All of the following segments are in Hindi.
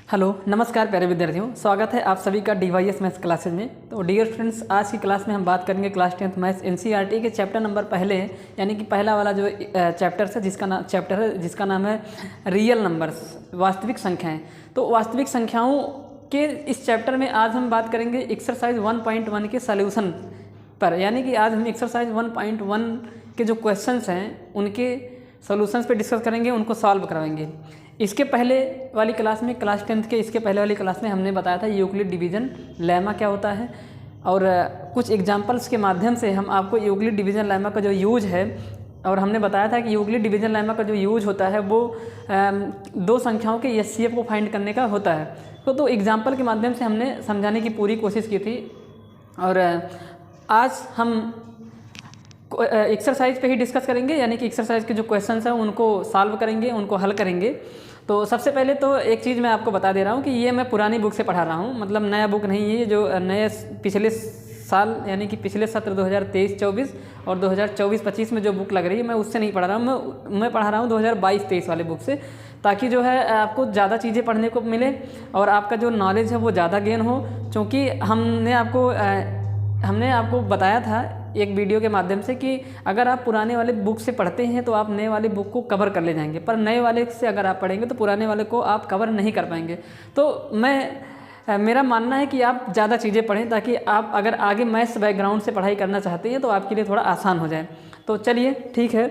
हेलो नमस्कार प्यारे विद्यार्थियों, स्वागत है आप सभी का DYS मैथ्स क्लासेज में। तो डियर स्टूडेंट्स, आज की क्लास में हम बात करेंगे क्लास 10th मैथ्स NCERT के चैप्टर नंबर पहले, यानी कि पहला वाला जो चैप्टर है जिसका नाम है रियल नंबर्स, वास्तविक संख्याएं। तो वास्तविक संख्याओं के इस चैप्टर में आज हम बात करेंगे एक्सरसाइज 1.1 के सॉल्यूशन पर, यानी कि आज हम एक्सरसाइज 1.1 के जो क्वेश्चंस हैं उनके सॉल्यूशंस पे डिस्कस करेंगे, उनको सॉल्व करवाएंगे। इसके पहले वाली क्लास में, क्लास 10th के इसके पहले वाली क्लास में हमने बताया था यूक्लिड डिवीज़न लेमा क्या होता है, और कुछ एग्जांपल्स के माध्यम से हम आपको यूक्लिड डिवीज़न लेमा का जो यूज है, और हमने बताया था कि यूक्लिड डिवीज़न लेमा का जो यूज होता है वो दो संख्याओं के एचसीएफ को फाइंड करने का होता है। तो एग्जाम्पल के माध्यम से हमने समझाने की पूरी कोशिश की थी, और आज हम एक्सरसाइज पे ही डिस्कस करेंगे, यानी कि एक्सरसाइज के जो क्वेश्चंस हैं उनको सॉल्व करेंगे, उनको हल करेंगे। तो सबसे पहले तो एक चीज़ मैं आपको बता दे रहा हूँ कि ये मैं पुरानी बुक से पढ़ा रहा हूँ, मतलब नया बुक नहीं है। ये जो नए पिछले साल यानी कि पिछले सत्र 2023-24 और 2024-25 में जो बुक लग रही है, मैं उससे नहीं पढ़ रहा हूँ, मैं पढ़ा रहा हूँ 2022-23 वाले बुक से, ताकि जो है आपको ज़्यादा चीज़ें पढ़ने को मिले और आपका जो नॉलेज है वो ज़्यादा गेन हो। क्योंकि हमने आपको बताया था एक वीडियो के माध्यम से कि अगर आप पुराने वाले बुक से पढ़ते हैं तो आप नए वाले बुक को कवर कर ले जाएंगे, पर नए वाले से अगर आप पढ़ेंगे तो पुराने वाले को आप कवर नहीं कर पाएंगे। तो मेरा मानना है कि आप ज़्यादा चीज़ें पढ़ें, ताकि आप अगर आगे मैथ्स बैकग्राउंड से पढ़ाई करना चाहते हैं तो आपके लिए थोड़ा आसान हो जाए। तो चलिए ठीक है।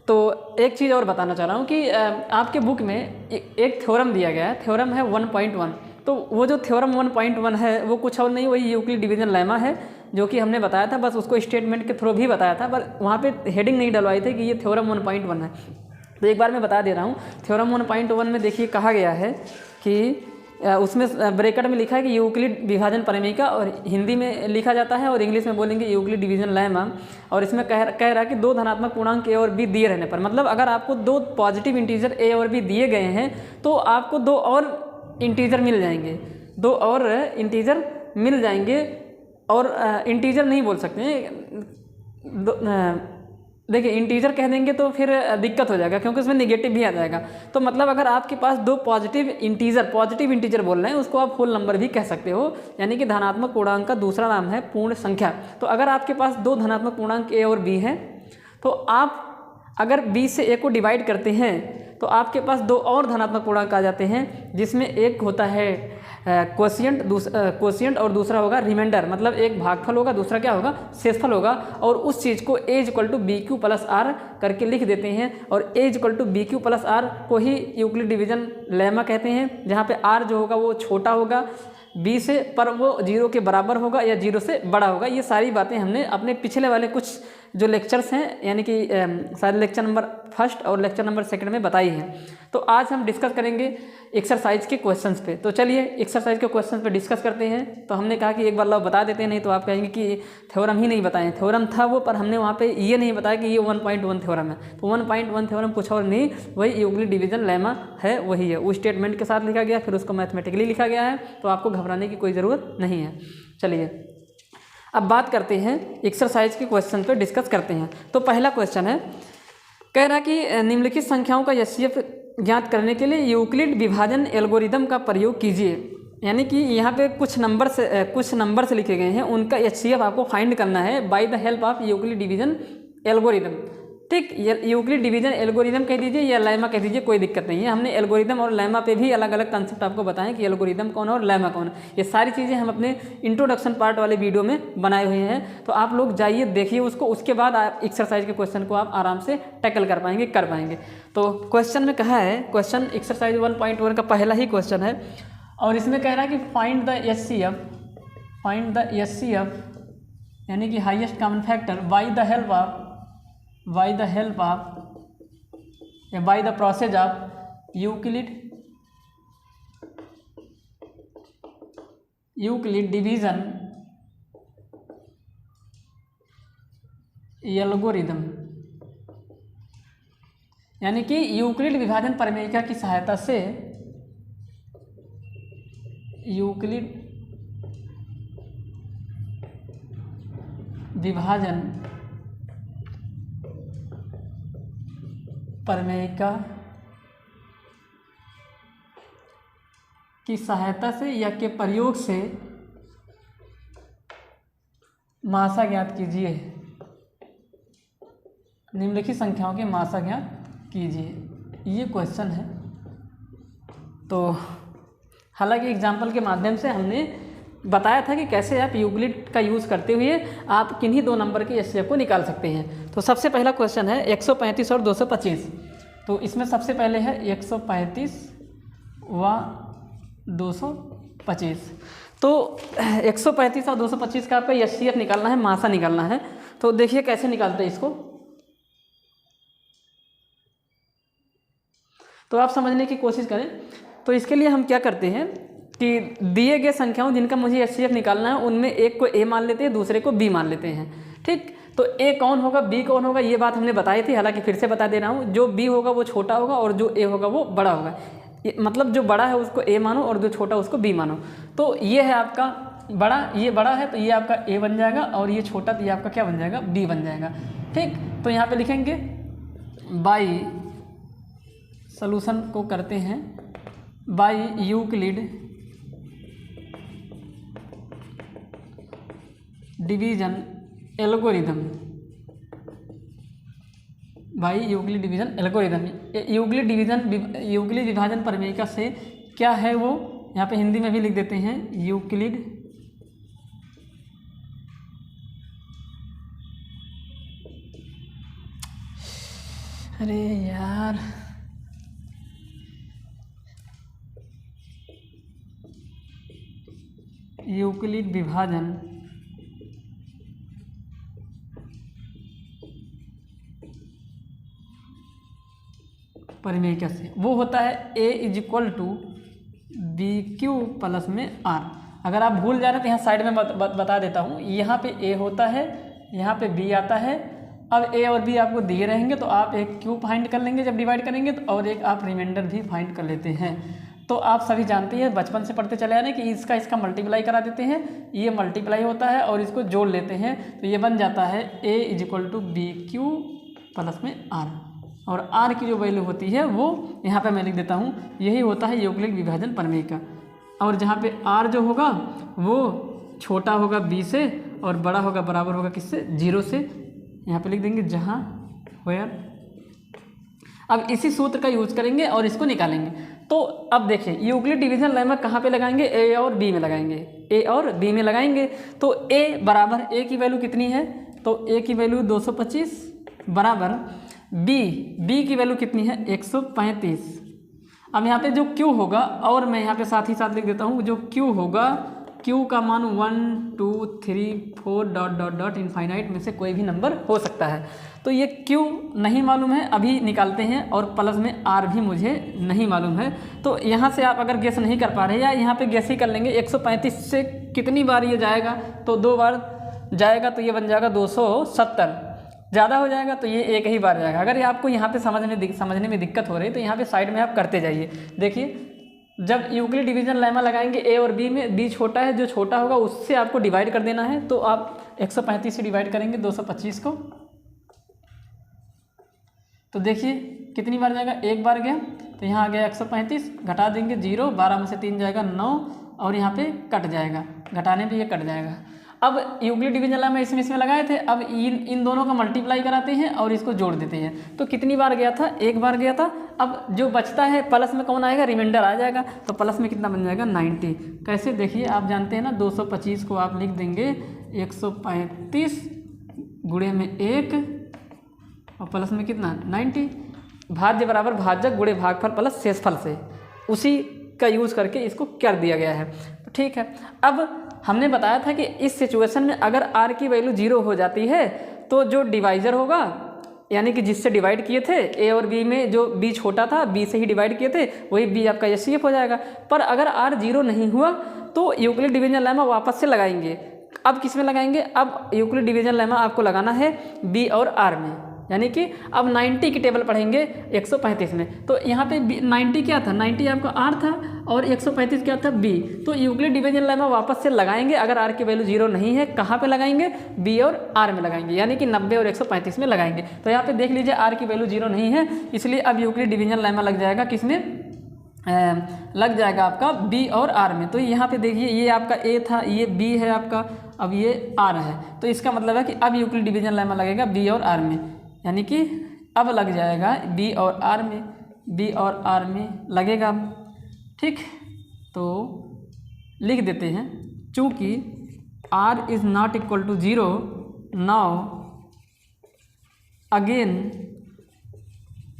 तो एक चीज़ और बताना चाह रहा हूँ कि आपके बुक में एक थ्योरम दिया गया है, थ्योरम है 1.1। तो वो जो थ्योरम 1.1 है वो कुछ और नहीं, वही यूक्लिड डिवीज़न लेमा है जो कि हमने बताया था, बस उसको स्टेटमेंट के थ्रू भी बताया था, पर वहाँ पे हेडिंग नहीं डलवाई थी कि ये थ्योरम 1.1 है। तो एक बार मैं बता दे रहा हूँ। थ्योरम 1.1 में देखिए कहा गया है कि उसमें ब्रैकेट में लिखा है कि यूक्लिड विभाजन प्रमेय, और हिंदी में लिखा जाता है और इंग्लिश में बोलेंगे यूक्लिड डिवीज़न लेमा। और इसमें कह रहा है कि दो धनात्मक पूर्णांक ए और बी दिए रहने पर, मतलब अगर आपको दो पॉजिटिव इंटीजर ए और बी दिए गए हैं तो आपको दो और इंटीजर मिल जाएंगे, और इंटीजर नहीं बोल सकते हैं। देखिए इंटीजर कह देंगे तो फिर दिक्कत हो जाएगा, क्योंकि उसमें निगेटिव भी आ जाएगा। तो मतलब अगर आपके पास दो पॉजिटिव इंटीजर बोल रहे हैं, उसको आप होल नंबर भी कह सकते हो, यानी कि धनात्मक पूर्णांक का दूसरा नाम है पूर्ण संख्या। तो अगर आपके पास दो धनात्मक पूर्णांक ए और बी हैं, तो आप अगर बी से ए को डिवाइड करते हैं तो आपके पास दो और धनात्मक पूर्णांक आ जाते हैं, जिसमें एक होता है क्वोशिएंट और दूसरा होगा रिमाइंडर। मतलब एक भागफल होगा, दूसरा क्या होगा, शेषफल होगा। और उस चीज़ को a = BQ + R करके लिख देते हैं, और a = BQ + R को ही यूक्लिड डिवीज़न लेमा कहते हैं, जहाँ पे R जो होगा वो छोटा होगा b से, पर वो 0 के बराबर होगा या 0 से बड़ा होगा। ये सारी बातें हमने अपने पिछले वाले कुछ जो लेक्चर्स हैं, यानी कि सारे लेक्चर नंबर 1 और लेक्चर नंबर 2 में बताई हैं। तो आज हम डिस्कस करेंगे एक्सरसाइज के क्वेश्चंस पे। तो चलिए एक्सरसाइज के क्वेश्चंस पे डिस्कस करते हैं। तो हमने कहा कि एक बार लो बता देते हैं, नहीं तो आप कहेंगे कि थ्योरम ही नहीं बताएं। थ्योरम था वो, पर हमने वहाँ पे ये नहीं बताया कि ये 1.1 थ्योरम है। तो 1.1 थ्योरम कुछ और नहीं, वही यूक्लिड डिवीज़न लेमा है, वही है। वो स्टेटमेंट के साथ लिखा गया, फिर उसको मैथमेटिकली लिखा गया है, तो आपको घबराने की कोई ज़रूरत नहीं है। चलिए अब बात करते हैं एक्सरसाइज के क्वेश्चन पे डिस्कस करते हैं। तो पहला क्वेश्चन है, कह रहा कि निम्नलिखित संख्याओं का एचसीएफ ज्ञात करने के लिए यूक्लिड विभाजन एल्गोरिदम का प्रयोग कीजिए। यानी कि यहाँ पे कुछ नंबर्स लिखे गए हैं, उनका एचसीएफ आपको फाइंड करना है by the help of Euclid division algorithm. ठीक, यूक्लिड डिवीजन एल्गोरिदम कह दीजिए या लेमा कह दीजिए, कोई दिक्कत नहीं है। हमने एल्गोरिदम और लेमा पे भी अलग अलग कंसेप्ट आपको बताएं कि एल्गोरिदम कौन है और लेमा कौन है। ये सारी चीज़ें हम अपने इंट्रोडक्शन पार्ट वाले वीडियो में बनाए हुए हैं, तो आप लोग जाइए देखिए उसको, उसके बाद आप एक्सरसाइज के क्वेश्चन को आप आराम से टैकल कर पाएंगे। तो क्वेश्चन में कहा है, क्वेश्चन एक्सरसाइज 1.1 का पहला ही क्वेश्चन है, और इसमें कह रहा है कि फाइंड द एचसीएफ यानी कि highest common factor by the process of Euclid division algorithm. यानी कि यूक्लिड विभाजन प्रमेय की सहायता से यूक्लिड विभाजन प्रमेय की सहायता से या के प्रयोग से मासा ज्ञात कीजिए। निम्नलिखित संख्याओं के मासा ज्ञात कीजिए, ये क्वेश्चन है। तो हालांकि एग्जाम्पल के माध्यम से हमने बताया था कि कैसे आप यूक्लिड का यूज़ करते हुए आप किन्हीं दो नंबर के एचसीएफ को निकाल सकते हैं। तो सबसे पहला क्वेश्चन है 135 और 225। तो इसमें सबसे पहले है 135 व 225। तो 135 और 225 का आपका एचसीएफ निकालना है, मासा निकालना है। तो देखिए कैसे निकालते हैं इसको। तो आप समझने की कोशिश करें। तो इसके लिए हम क्या करते हैं कि दिए गए संख्याओं जिनका मुझे एचसीएफ निकालना है उनमें एक को ए मान लेते हैं, दूसरे को बी मान लेते हैं। ठीक, तो ए कौन होगा, बी कौन होगा, ये बात हमने बताई थी। हालांकि फिर से बता दे रहा हूँ, जो बी होगा वो छोटा होगा और जो ए होगा वो बड़ा होगा। मतलब जो बड़ा है उसको ए मानो और जो छोटा उसको बी मानो। तो ये है आपका बड़ा, ये बड़ा है तो ये आपका ए बन जाएगा, और ये छोटा तो ये आपका क्या बन जाएगा, बी बन जाएगा। ठीक, तो यहाँ पे लिखेंगे बाई, सॉल्यूशन को करते हैं by Euclid division algorithm, by Euclid division algorithm. Euclid विभाजन प्रमेय से क्या है वो, यहाँ पे हिंदी में भी लिख देते हैं यूक्लिड अरे यार यूक्लिड विभाजन परिमेय से वो होता है a is to b q plus में r। अगर आप भूल जा रहे हैं तो यहाँ साइड में बता देता हूँ। यहाँ पे a होता है, यहाँ पे b आता है। अब a और b आपको दिए रहेंगे तो आप एक q फाइंड कर लेंगे जब डिवाइड करेंगे तो, और एक आप रिमाइंडर भी फाइंड कर लेते हैं। तो आप सभी जानते हैं, बचपन से पढ़ते चले आ रहे हैं कि इसका मल्टीप्लाई करा देते हैं, ये मल्टीप्लाई होता है और इसको जोड़ लेते हैं तो ये बन जाता है a is to b q plus में r। और r की जो वैल्यू होती है वो यहाँ पे मैं लिख देता हूँ, यही होता है यूक्लिड विभाजन प्रमेय का। और जहाँ पे r जो होगा वो छोटा होगा b से और बड़ा होगा बराबर होगा किससे, 0 से। यहाँ पे लिख देंगे जहाँ वेयर। अब इसी सूत्र का यूज करेंगे और इसको निकालेंगे। तो अब देखिए यूक्लिड डिवीजन लेमा कहाँ पे लगाएंगे, a और b में लगाएंगे, a और b में लगाएंगे। तो a बराबर a की वैल्यू कितनी है, तो a की वैल्यू 225 बराबर b की वैल्यू कितनी है 135। अब यहाँ पे जो q होगा, और मैं यहाँ पे साथ ही साथ लिख देता हूँ, जो q होगा, q का मान 1 2 3 4 डॉट डॉट डॉट इनफाइनाइट में से कोई भी नंबर हो सकता है। तो ये q नहीं मालूम है, अभी निकालते हैं, और प्लस में r भी मुझे नहीं मालूम है। तो यहाँ से आप अगर गेस नहीं कर पा रहे या यहाँ पे गेस ही कर लेंगे 135 से कितनी बार ये जाएगा, तो 2 बार जाएगा तो ये बन जाएगा 270। ज़्यादा हो जाएगा तो ये एक ही बार जाएगा। अगर ये आपको यहाँ पे समझने में दिक्कत हो रही है तो यहाँ पे साइड में आप करते जाइए। देखिए जब यूक्लिड डिवीजन लेमा लगाएंगे a और b में, b छोटा है, जो छोटा होगा उससे आपको डिवाइड कर देना है। तो आप 135 से डिवाइड करेंगे 225 को, तो देखिए कितनी बार जाएगा, एक बार गया तो यहाँ आ गया 135, घटा देंगे 0, 12 में से 3 जाएगा 9, और यहाँ पे कट जाएगा, घटाने पे ये कट जाएगा। अब यूक्लिड डिवीजन लेमा इसमें लगाए थे, अब इन दोनों का मल्टीप्लाई कराते हैं और इसको जोड़ देते हैं। तो कितनी बार गया था, एक बार गया था। अब जो बचता है प्लस में कौन आएगा, रिमाइंडर आ जाएगा। तो प्लस में कितना बन जाएगा 90। कैसे, देखिए आप जानते हैं ना, 225 को आप लिख देंगे 135 गुणे में 1 और प्लस में कितना 90। भाज्य बराबर भाजक गुणे भागफल प्लस शेषफल से, उसी का यूज़ करके इसको कर दिया गया है। तो ठीक है, अब हमने बताया था कि इस सिचुएशन में अगर r की वैल्यू 0 हो जाती है तो जो डिवाइजर होगा, यानी कि जिससे डिवाइड किए थे a और b में, जो b छोटा था b से ही डिवाइड किए थे, वही b आपका एचसीएफ हो जाएगा। पर अगर r 0 नहीं हुआ तो यूक्लिड डिवीजन लेमा वापस से लगाएंगे। अब किस में लगाएंगे, अब यूक्लिड डिवीजन लेमा आपको लगाना है b और r में, यानी कि अब 90 की टेबल पढ़ेंगे 135 में। तो यहाँ पे 90 क्या था, 90 आपका r था और 135 क्या था b। तो यूक्लिड डिवीजन लेमा वापस से लगाएंगे। अगर r की वैल्यू 0 नहीं है, कहाँ पे लगाएंगे, b और r में लगाएंगे, यानी कि 90 और 135 में लगाएंगे। तो यहाँ पे देख लीजिए r की वैल्यू 0 नहीं है, इसलिए अब यूक्लिड डिवीजन लेमा लग जाएगा किस में, लग जाएगा आपका बी और आर में। तो यहाँ पे देखिए ये आपका ए था, ये बी है आपका, अब ये आर है। तो इसका मतलब है कि अब यूक्लिड डिवीजन लेमा लगेगा बी और आर में, यानी कि अब लग जाएगा बी और आर में, बी और आर में लगेगा अब। ठीक, तो लिख देते हैं, चूँकि r is not equal to 0, now again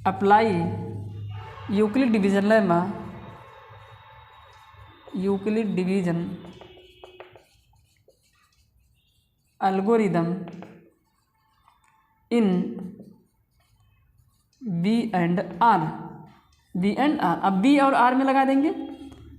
apply Euclid division lemma, Euclid division algorithm in b and r, b and r. अब बी और आर में लगा देंगे,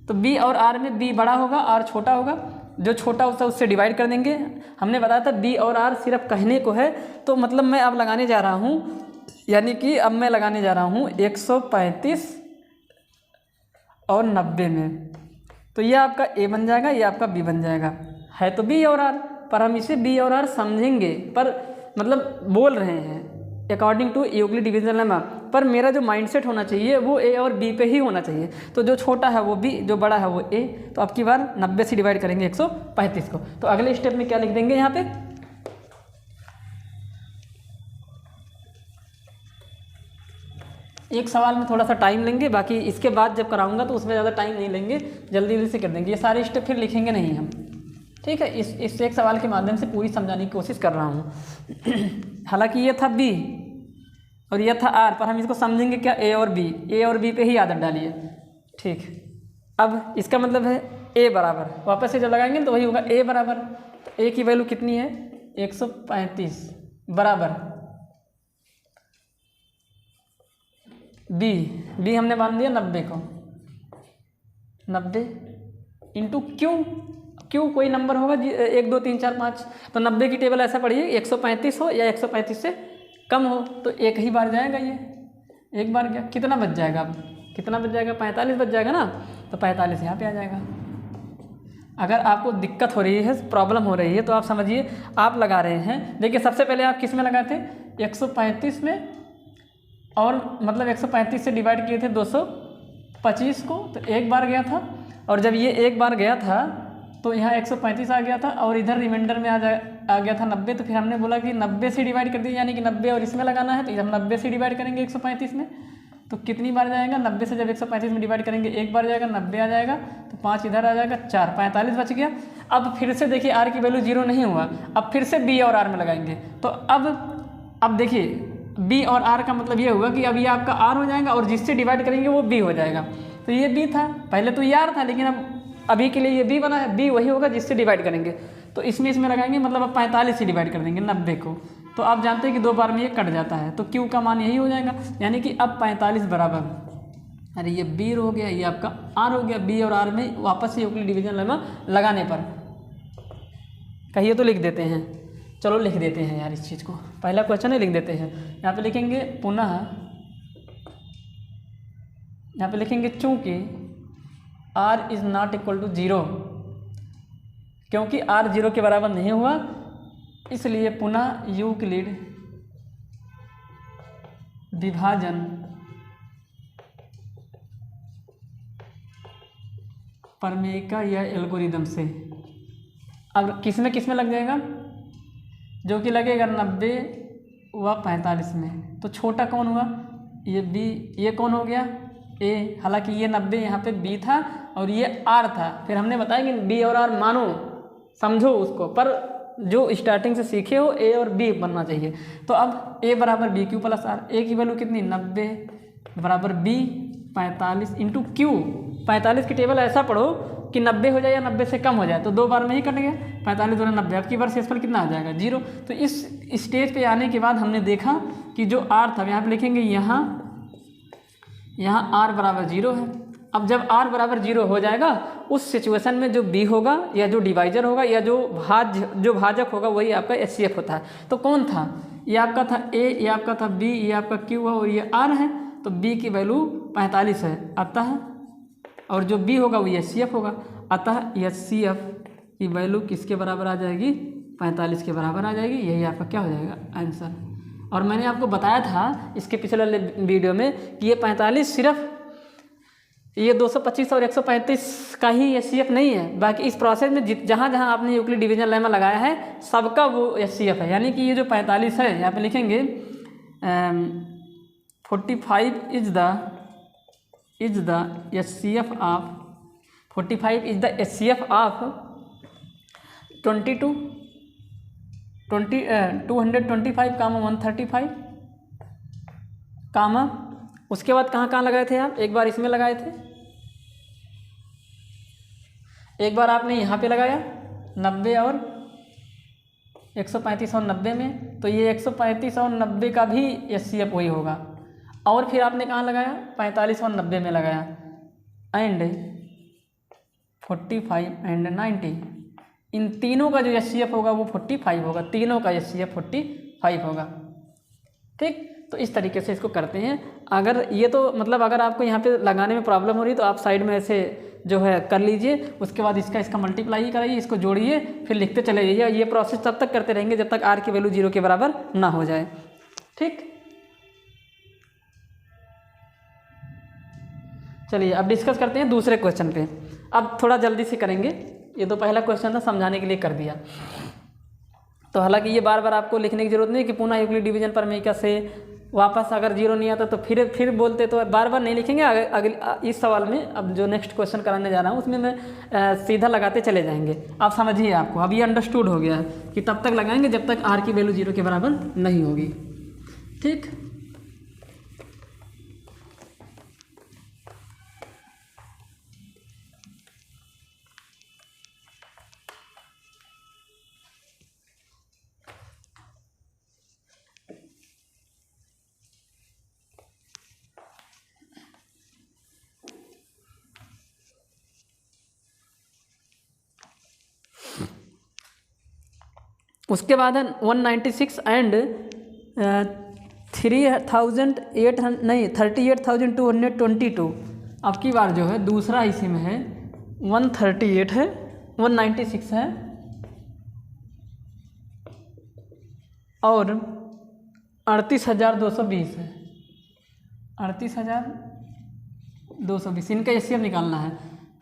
तो बी और आर में बी बड़ा होगा, आर छोटा होगा, जो छोटा होता है उससे डिवाइड कर देंगे। हमने बताया था बी और आर सिर्फ कहने को है, तो मतलब मैं अब लगाने जा रहा हूँ, यानी कि अब मैं लगाने जा रहा हूँ 135 और 90 में। तो ये आपका ए बन जाएगा, ये आपका बी बन जाएगा। है तो बी और आर, पर हम इसे बी और आर समझेंगे, पर मतलब बोल रहे हैं according to Euclid division lemma, पर मेरा जो माइंडसेट होना चाहिए वो ए और बी पे ही होना चाहिए। तो जो छोटा है वो बी, जो बड़ा है वो ए। तो अब की बार 90 से डिवाइड करेंगे 135 को। तो अगले स्टेप में क्या लिख देंगे यहाँ पे, एक सवाल में थोड़ा सा टाइम लेंगे, बाकी इसके बाद जब कराऊंगा तो उसमें ज़्यादा टाइम नहीं लेंगे, जल्दी जल्दी से कर देंगे। ये सारे स्टेप फिर लिखेंगे नहीं हम, ठीक है। इस एक सवाल के माध्यम से पूरी समझाने की कोशिश कर रहा हूँ। हालांकि ये था बी और ये था आर, पर हम इसको समझेंगे क्या, ए और बी, ए और बी पे ही आदत डालिए। ठीक, अब इसका मतलब है ए बराबर, वापस से जब लगाएंगे तो वही होगा ए बराबर। तो ए की वैल्यू कितनी है 135 बराबर बी हमने मान दिया 90 को, 90 इंटू क्यू कोई नंबर होगा 1 2 3 4 5। तो 90 की टेबल ऐसा पढ़िए 135 हो या 135 से कम हो, तो एक ही बार जाएगा, ये एक बार गया। कितना बच जाएगा, अब कितना बच जाएगा, 45 बच जाएगा ना। तो 45 यहाँ पे आ जाएगा। अगर आपको दिक्कत हो रही है, प्रॉब्लम हो रही है, तो आप समझिए आप लगा रहे हैं। देखिए सबसे पहले आप किस में लगाए थे 135 में, और मतलब 135 से डिवाइड किए थे 225 को, तो एक बार गया था। और जब ये एक बार गया था तो यहाँ 135 आ गया था, और इधर रिमाइंडर में आ गया था 90। तो फिर हमने बोला कि 90 से डिवाइड कर दिए, यानी कि 90 और इसमें लगाना है। तो हम 90 से डिवाइड करेंगे 135 में, तो कितनी बार जाएगा 90 से जब 135 में डिवाइड करेंगे एक बार जाएगा, 90 आ जाएगा, तो 5 इधर आ जाएगा, 4 45 बच गया। अब फिर से देखिए आर की वैल्यू 0 नहीं हुआ, अब फिर से बी और आर में लगाएंगे। तो अब देखिए बी और आर का मतलब ये होगा कि अब ये आपका आर हो जाएगा, और जिससे डिवाइड करेंगे वो बी हो जाएगा। तो ये बी था, पहले तो ये आर था, लेकिन अब अभी के लिए ये बी बना है, बी वही होगा जिससे डिवाइड करेंगे। तो इसमें लगाएंगे, मतलब अब 45 से डिवाइड कर देंगे 90 को। तो आप जानते हैं कि 2 बार में ये कट जाता है, तो क्यू का मान यही हो जाएगा, यानी कि अब 45 बराबर, अरे ये बी हो गया, ये आपका आर हो गया। बी और आर में वापस से यूक्लिड डिवीजन लेमा लगाने पर कहिए तो लिख देते हैं। चलो लिख देते हैं यार इस चीज़ को, पहला क्वेश्चन है लिख देते हैं। यहाँ पे लिखेंगे पुनः, यहाँ पे लिखेंगे चूँकि r is not equal to 0, क्योंकि r 0 के बराबर नहीं हुआ, इसलिए पुनः यूक्लिड विभाजन प्रमेय या एल्गोरिदम से। अब किस में लग जाएगा, जो कि लगेगा 90 व 45 में। तो छोटा कौन हुआ, ये बी, ये कौन हो गया ए। हालांकि ये 90 यहाँ पे बी था और ये आर था। फिर हमने बताया कि बी और आर मानो, समझो उसको, पर जो स्टार्टिंग से सीखे हो ए और बी बनना चाहिए। तो अब ए बराबर बी क्यू प्लस आर, ए की वैल्यू कितनी 90 बराबर बी 45 इंटू क्यू। 45 की टेबल ऐसा पढ़ो कि 90 हो जाए या 90 से कम हो जाए, तो 2 बार में ही कट गया, 45 दूना 90। अब की बार शेषफल कितना आ जाएगा 0। तो इस स्टेज पे आने के बाद हमने देखा कि जो आर था, यहाँ पे लिखेंगे यहाँ आर बराबर 0 है। अब जब आर बराबर 0 हो जाएगा, उस सिचुएशन में जो बी होगा या जो डिवाइजर होगा या जो भाजक होगा वही आपका HCF होता है। तो कौन था, ये आपका था ए, ये आपका था बी, ये आपका क्यू है और ये आर है। तो बी की वैल्यू 45 है, अतः, और जो बी होगा वो HCF होगा, अतः HCF की वैल्यू किसके बराबर आ जाएगी 45 के बराबर आ जाएगी। यही आपका क्या हो जाएगा आंसर। और मैंने आपको बताया था इसके पिछले वाले वीडियो में कि ये 45 सिर्फ ये 225 और 135 का ही HCF नहीं है, बाकी इस प्रोसेस में जहाँ जहाँ आपने यूक्लिड डिवीजन लेमा लगाया है सबका वो HCF है। यानी कि ये जो 45 है यहाँ पे लिखेंगे 45 is the HCF of 45 is the HCF of 225 कामा 135 कामा, उसके बाद कहाँ कहाँ लगाए थे आप, एक बार इसमें लगाए थे, एक बार आपने यहाँ पे लगाया 90 और 135 और 90 में, तो ये 135 और 90 का भी HCF वही होगा। और फिर आपने कहाँ लगाया 45 और 90 में लगाया, एंड 45 एंड 90, इन तीनों का जो HCF होगा वो 45 होगा, तीनों का HCF 45 होगा। ठीक, तो इस तरीके से इसको करते हैं। अगर ये तो मतलब अगर आपको यहाँ पे लगाने में प्रॉब्लम हो रही तो आप साइड में ऐसे जो है कर लीजिए, उसके बाद इसका मल्टीप्लाई कराइए, इसको जोड़िए, फिर लिखते चले जाइए। ये प्रोसेस तब तक करते रहेंगे जब तक R की वैल्यू 0 के बराबर ना हो जाए। ठीक, चलिए अब डिस्कस करते हैं दूसरे क्वेश्चन पे। अब थोड़ा जल्दी से करेंगे, ये तो पहला क्वेश्चन था समझाने के लिए कर दिया। तो हालांकि ये बार बार आपको लिखने की जरूरत नहीं कि पुनः यूक्लिड डिवीजन प्रमेयिका से वापस अगर 0 नहीं आता तो फिर बोलते, तो बार बार नहीं लिखेंगे। अगले इस सवाल में अब जो नेक्स्ट क्वेश्चन कराने जा रहा हूँ उसमें मैं सीधा लगाते चले जाएंगे। आप समझिए, आपको अब ये अंडरस्टूड हो गया है कि तब तक लगाएंगे जब तक R की वैल्यू 0 के बराबर नहीं होगी। ठीक, उसके बाद है 196 एंड 38,222। अब की बार जो है दूसरा इसी में है 138 है, 196 है और 38,220 है, 38,220 इनका HCF निकालना है।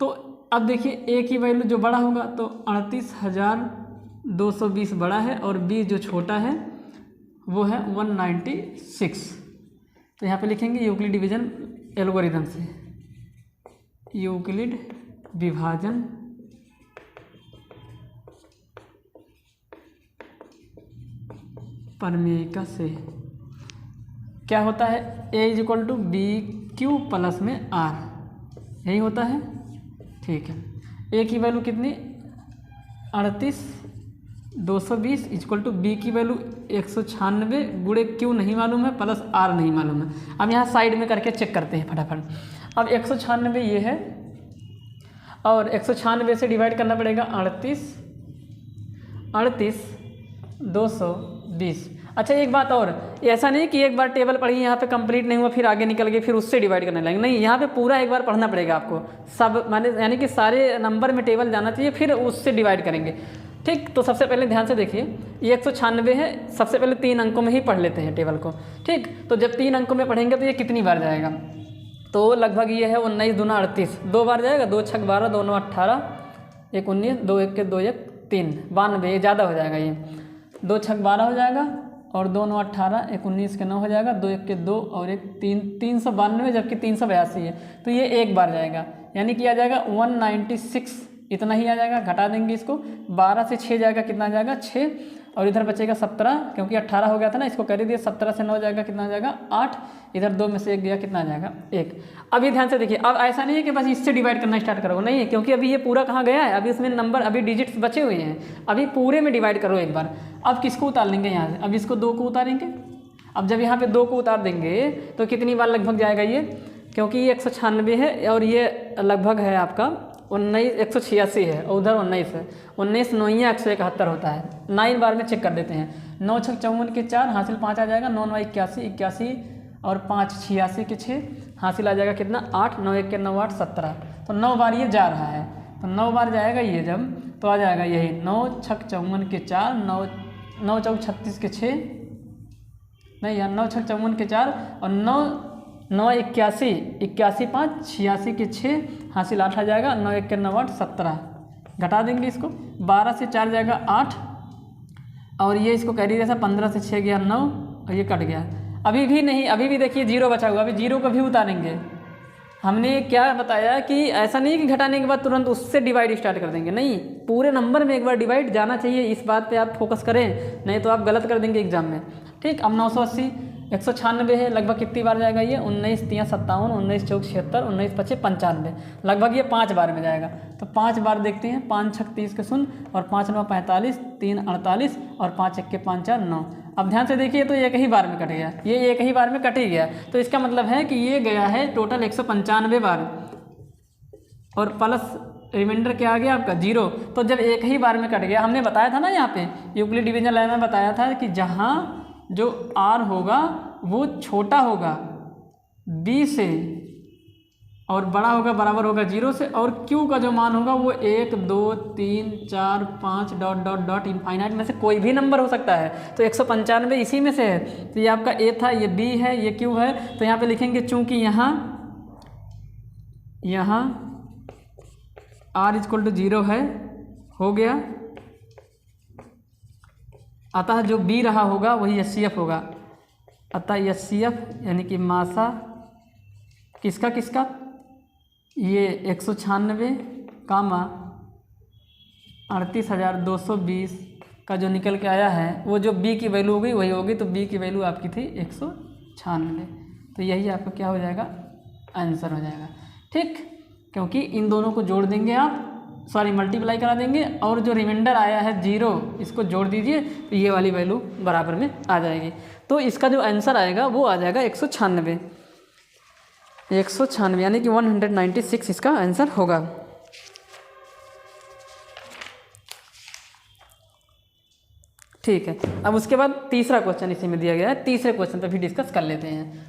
तो अब देखिए A की वैल्यू जो बड़ा होगा तो 38,220 बड़ा है और B जो छोटा है वो है 196। तो यहाँ पे लिखेंगे यूक्लिड डिवीजन एल्गोरिथम से, यूक्लिड विभाजन प्रमेयिका से क्या होता है, A is equal to b q plus में R, यही होता है। ठीक है, A की वैल्यू कितनी 38,220 इक्वल टू बी की वैल्यू 196 गुणे क्यू नहीं मालूम है प्लस R नहीं मालूम है। अब यहाँ साइड में करके चेक करते हैं फटाफट। अब 196 ये है और 196 से डिवाइड करना पड़ेगा 38,220। अच्छा एक बात और, ऐसा नहीं कि एक बार टेबल पढ़ी यहाँ पे कंप्लीट नहीं हुआ फिर आगे निकल गए फिर उससे डिवाइड करने लगेंगे, नहीं, यहाँ पे पूरा एक बार पढ़ना पड़ेगा आपको सब, माने यानी कि सारे नंबर में टेबल जाना चाहिए फिर उससे डिवाइड करेंगे। ठीक, तो सबसे पहले ध्यान से देखिए ये 196 है, सबसे पहले 3 अंकों में ही पढ़ लेते हैं टेबल को। ठीक, तो जब 3 अंकों में पढ़ेंगे तो ये कितनी बार जाएगा, तो लगभग ये है 19 दूना 38, 2 बार जाएगा, 2 छक 12, 2 9 18, 1 19, 2 1 के 2 1 3, 92, ये ज़्यादा हो जाएगा, ये 2 छक 12 हो जाएगा और 2 9 18, 1 19 के 9 हो जाएगा, 2 1 के 2 और 1 3, 392 जबकि 382 है, तो ये एक बार जाएगा, यानी कि आ जाएगा 196, इतना ही आ जाएगा। घटा देंगे इसको, 12 से 6 जाएगा, कितना आ जाएगा 6, और इधर बचेगा 17 क्योंकि 18 हो गया था ना, इसको कर ही दिया, 17 से 9 जाएगा, कितना आ जाएगा 8, इधर 2 में से 1 गया, कितना आ जाएगा 1। अब ये ध्यान से देखिए, अब ऐसा नहीं है कि बस इससे डिवाइड करना स्टार्ट करो, नहीं है, क्योंकि अभी ये पूरा कहाँ गया है, अभी इसमें नंबर अभी डिजिट्स बचे हुए हैं, अभी पूरे में डिवाइड करो एक बार। अब किसको उतार लेंगे यहाँ से, अब इसको 2 को उतारेंगे। अब जब यहाँ पे 2 को उतार देंगे तो कितनी बार लगभग जाएगा ये, क्योंकि ये 196 है और ये लगभग है आपका 186 है और उधर 19 है, 19 9 171 होता है। 9 बार में चेक कर देते हैं, 9 छक 54 के 4 हासिल 5 आ जाएगा, 9 9 81, 81 और 5 86 के 6 हासिल आ जाएगा कितना 8, 9 1 के 9 8 17, तो 9 बार ये जा रहा है, तो 9 बार जाएगा ये जब, तो आ जाएगा यही 9 छक 54 के 4, 9 चौक 36 के 6, नहीं यार 9 छक 54 के 4 और 9 9 81, 81 5, 86 के 6, हासिल 8 आ जाएगा, 9 1 के 9 8 17, घटा देंगे इसको, 12 से 4 जाएगा 8, और ये इसको कैरी जैसा 15 से 6 गया 9, और ये कट गया। अभी भी नहीं, अभी भी देखिए जीरो बचा हुआ, अभी जीरो को भी उतारेंगे। हमने क्या बताया कि ऐसा नहीं है कि घटाने के बाद तुरंत उससे डिवाइड स्टार्ट कर देंगे, नहीं, पूरे नंबर में एक बार डिवाइड जाना चाहिए। इस बात पे आप फोकस करें, नहीं तो आप गलत कर देंगे एग्जाम में। ठीक, अब 980 196 है, लगभग कितनी बार जाएगा ये, 19 3 57, 19 4 76, 19 5 95, लगभग ये 5 बार में जाएगा। तो 5 बार देखते हैं, 5 6 30 के 0, और 5 9 45, 3 48, और 5 1 के 5 4 9। अब ध्यान से देखिए तो एक ही बार में कट गया, ये एक ही बार में कट ही गया, तो इसका मतलब है कि ये गया है टोटल 195 बार, और प्लस रिमाइंडर क्या आ गया आपका 0। तो जब एक ही बार में कट गया, हमने बताया था ना यहाँ पे यूक्लिड डिवीजन लाइन में बताया था कि जहाँ जो r होगा वो छोटा होगा b से और बड़ा होगा बराबर होगा 0 से, और q का जो मान होगा वो 1 2 3 4 5 डॉट डॉट डॉट इनफाइनाइट में से कोई भी नंबर हो सकता है। तो 195 इसी में से है, तो ये आपका a था, ये b है, ये q है। तो यहाँ पे लिखेंगे चूँकि यहाँ r इक्वल टू 0 है, हो गया, अतः जो b रहा होगा वही HCF होगा। अतः HCF यानी कि मासा किसका किसका, ये 196 कामा 38,220 का जो निकल के आया है, वो जो b की वैल्यू होगी वही होगी। तो b की वैल्यू आपकी थी 196, तो यही आपका क्या हो जाएगा, आंसर हो जाएगा। ठीक, क्योंकि इन दोनों को जोड़ देंगे आप, सॉरी मल्टीप्लाई करा देंगे, और जो रिमाइंडर आया है 0 इसको जोड़ दीजिए, तो ये वाली वैल्यू बराबर में आ जाएगी। तो इसका जो आंसर आएगा वो आ जाएगा 196, 196 यानी कि 196 इसका आंसर होगा। ठीक है, अब उसके बाद तीसरा क्वेश्चन इसी में दिया गया है, तीसरे क्वेश्चन पर भी डिस्कस कर लेते हैं।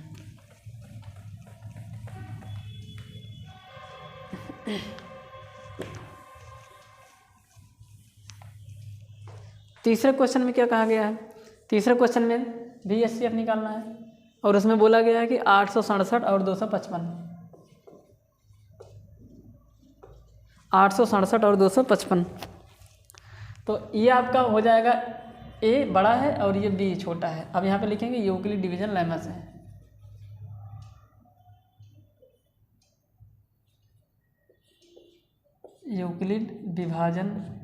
तीसरे क्वेश्चन में क्या कहा गया है, तीसरे क्वेश्चन में भी HCF निकालना है, और उसमें बोला गया है कि 867 और 255, 867 और 255। तो ये आपका हो जाएगा A बड़ा है और ये B छोटा है। अब यहाँ पे लिखेंगे यूक्लिड डिवीजन लेमा से, यूक्लिड विभाजन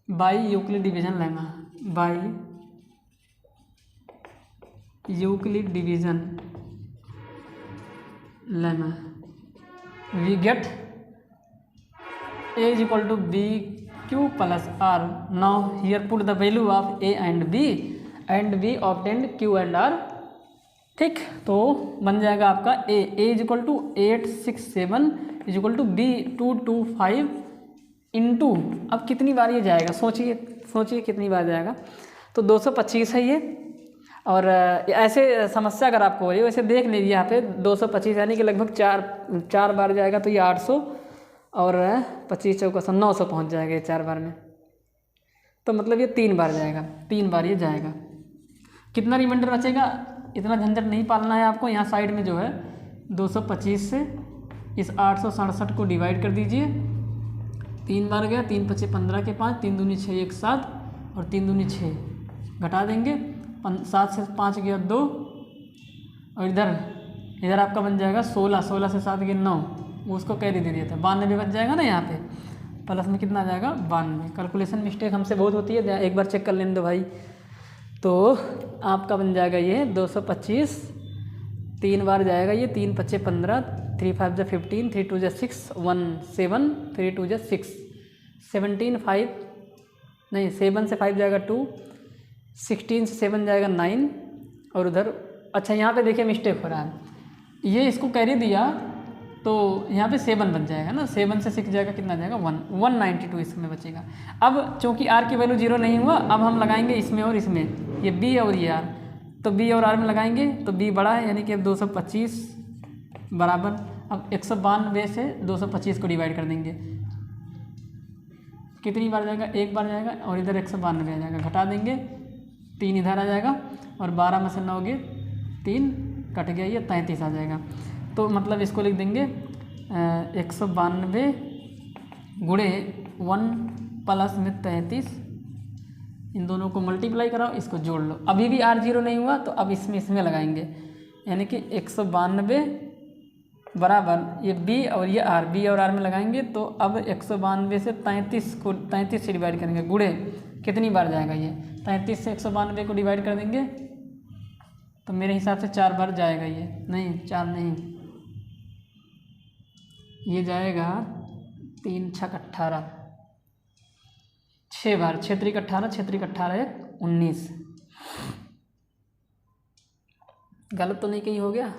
by Euclid division lemma, by Euclid division lemma we get A is equal to BQ plus R. Now here put the value of A and B and we obtained Q and R. ठीक, तो बन जाएगा आपका A is equal to 867 is equal to B 225 into, अब कितनी बार ये जाएगा, सोचिए कितनी बार जाएगा। तो 225 है ये, और ऐसे समस्या अगर आपको हो रही है वैसे देख लीजिए यहाँ पे 225 यानी कि लगभग चार बार जाएगा, तो ये 800 और 25 चौका 900 पहुँच जाएगा ये 4 बार में। तो मतलब ये 3 बार जाएगा, 3 बार ये जाएगा। कितना रिमाइंडर बचेगा, इतना झंझट नहीं पालना है आपको। यहाँ साइड में जो है 225 से इस 867 को डिवाइड कर दीजिए, 3 बार गया, 3 5 15 के 5, 3 दूनी 6 1 7 और 3 दूनी 6, घटा देंगे 7 से 5 गया 2, और इधर आपका बन जाएगा 16, 16 से 7 गया 9, उसको कैरी दे दिया था, 92 बच जाएगा ना यहाँ पे, प्लस में कितना आ जाएगा 92। कैलकुलेशन मिस्टेक हमसे बहुत होती है, एक बार चेक कर लेने दो भाई। तो आपका बन जाएगा ये 225, 3 बार जाएगा ये, 3 5 15, 3 5 15, 3 2 6, 1 7, 3 2 6, 17 5 नहीं 7 से 5 जाएगा 2, 16 से 7 जाएगा 9, और उधर अच्छा यहाँ पे देखिए मिस्टेक हो रहा है, ये इसको कैरी दिया तो यहाँ पे 7 बन जाएगा ना, 7 से 6 जाएगा, कितना जाएगा 192 इसमें बचेगा। अब चूँकि R की वैल्यू 0 नहीं हुआ, अब हम लगाएंगे इसमें और इसमें, ये B और ये R, तो B और R में लगाएंगे तो B बड़ा है यानी कि अब 225 बराबर, अब 192 से 225 को डिवाइड कर देंगे, कितनी बार जाएगा, एक बार जाएगा और इधर 192 आ जाएगा, घटा देंगे 3 इधर आ जाएगा और 12 में से 9 गए 3 कट गया, ये 33 आ जाएगा। तो मतलब इसको लिख देंगे 192 गुणे 1 प्लस में 33, इन दोनों को मल्टीप्लाई कराओ, इसको जोड़ लो। अभी भी R 0 नहीं हुआ तो अब इसमें लगाएंगे, यानी कि 192 बराबर ये B और ये R, B और R में लगाएंगे तो अब 192 से 33 से डिवाइड करेंगे, गुणे कितनी बार जाएगा ये 33 से 192 को डिवाइड कर देंगे तो मेरे हिसाब से 4 बार जाएगा ये, नहीं 4 नहीं, ये जाएगा 3 छक 18, 6 बार, 6 3 18, 6 3 18 1 19। गलत तो नहीं कहीं हो गया?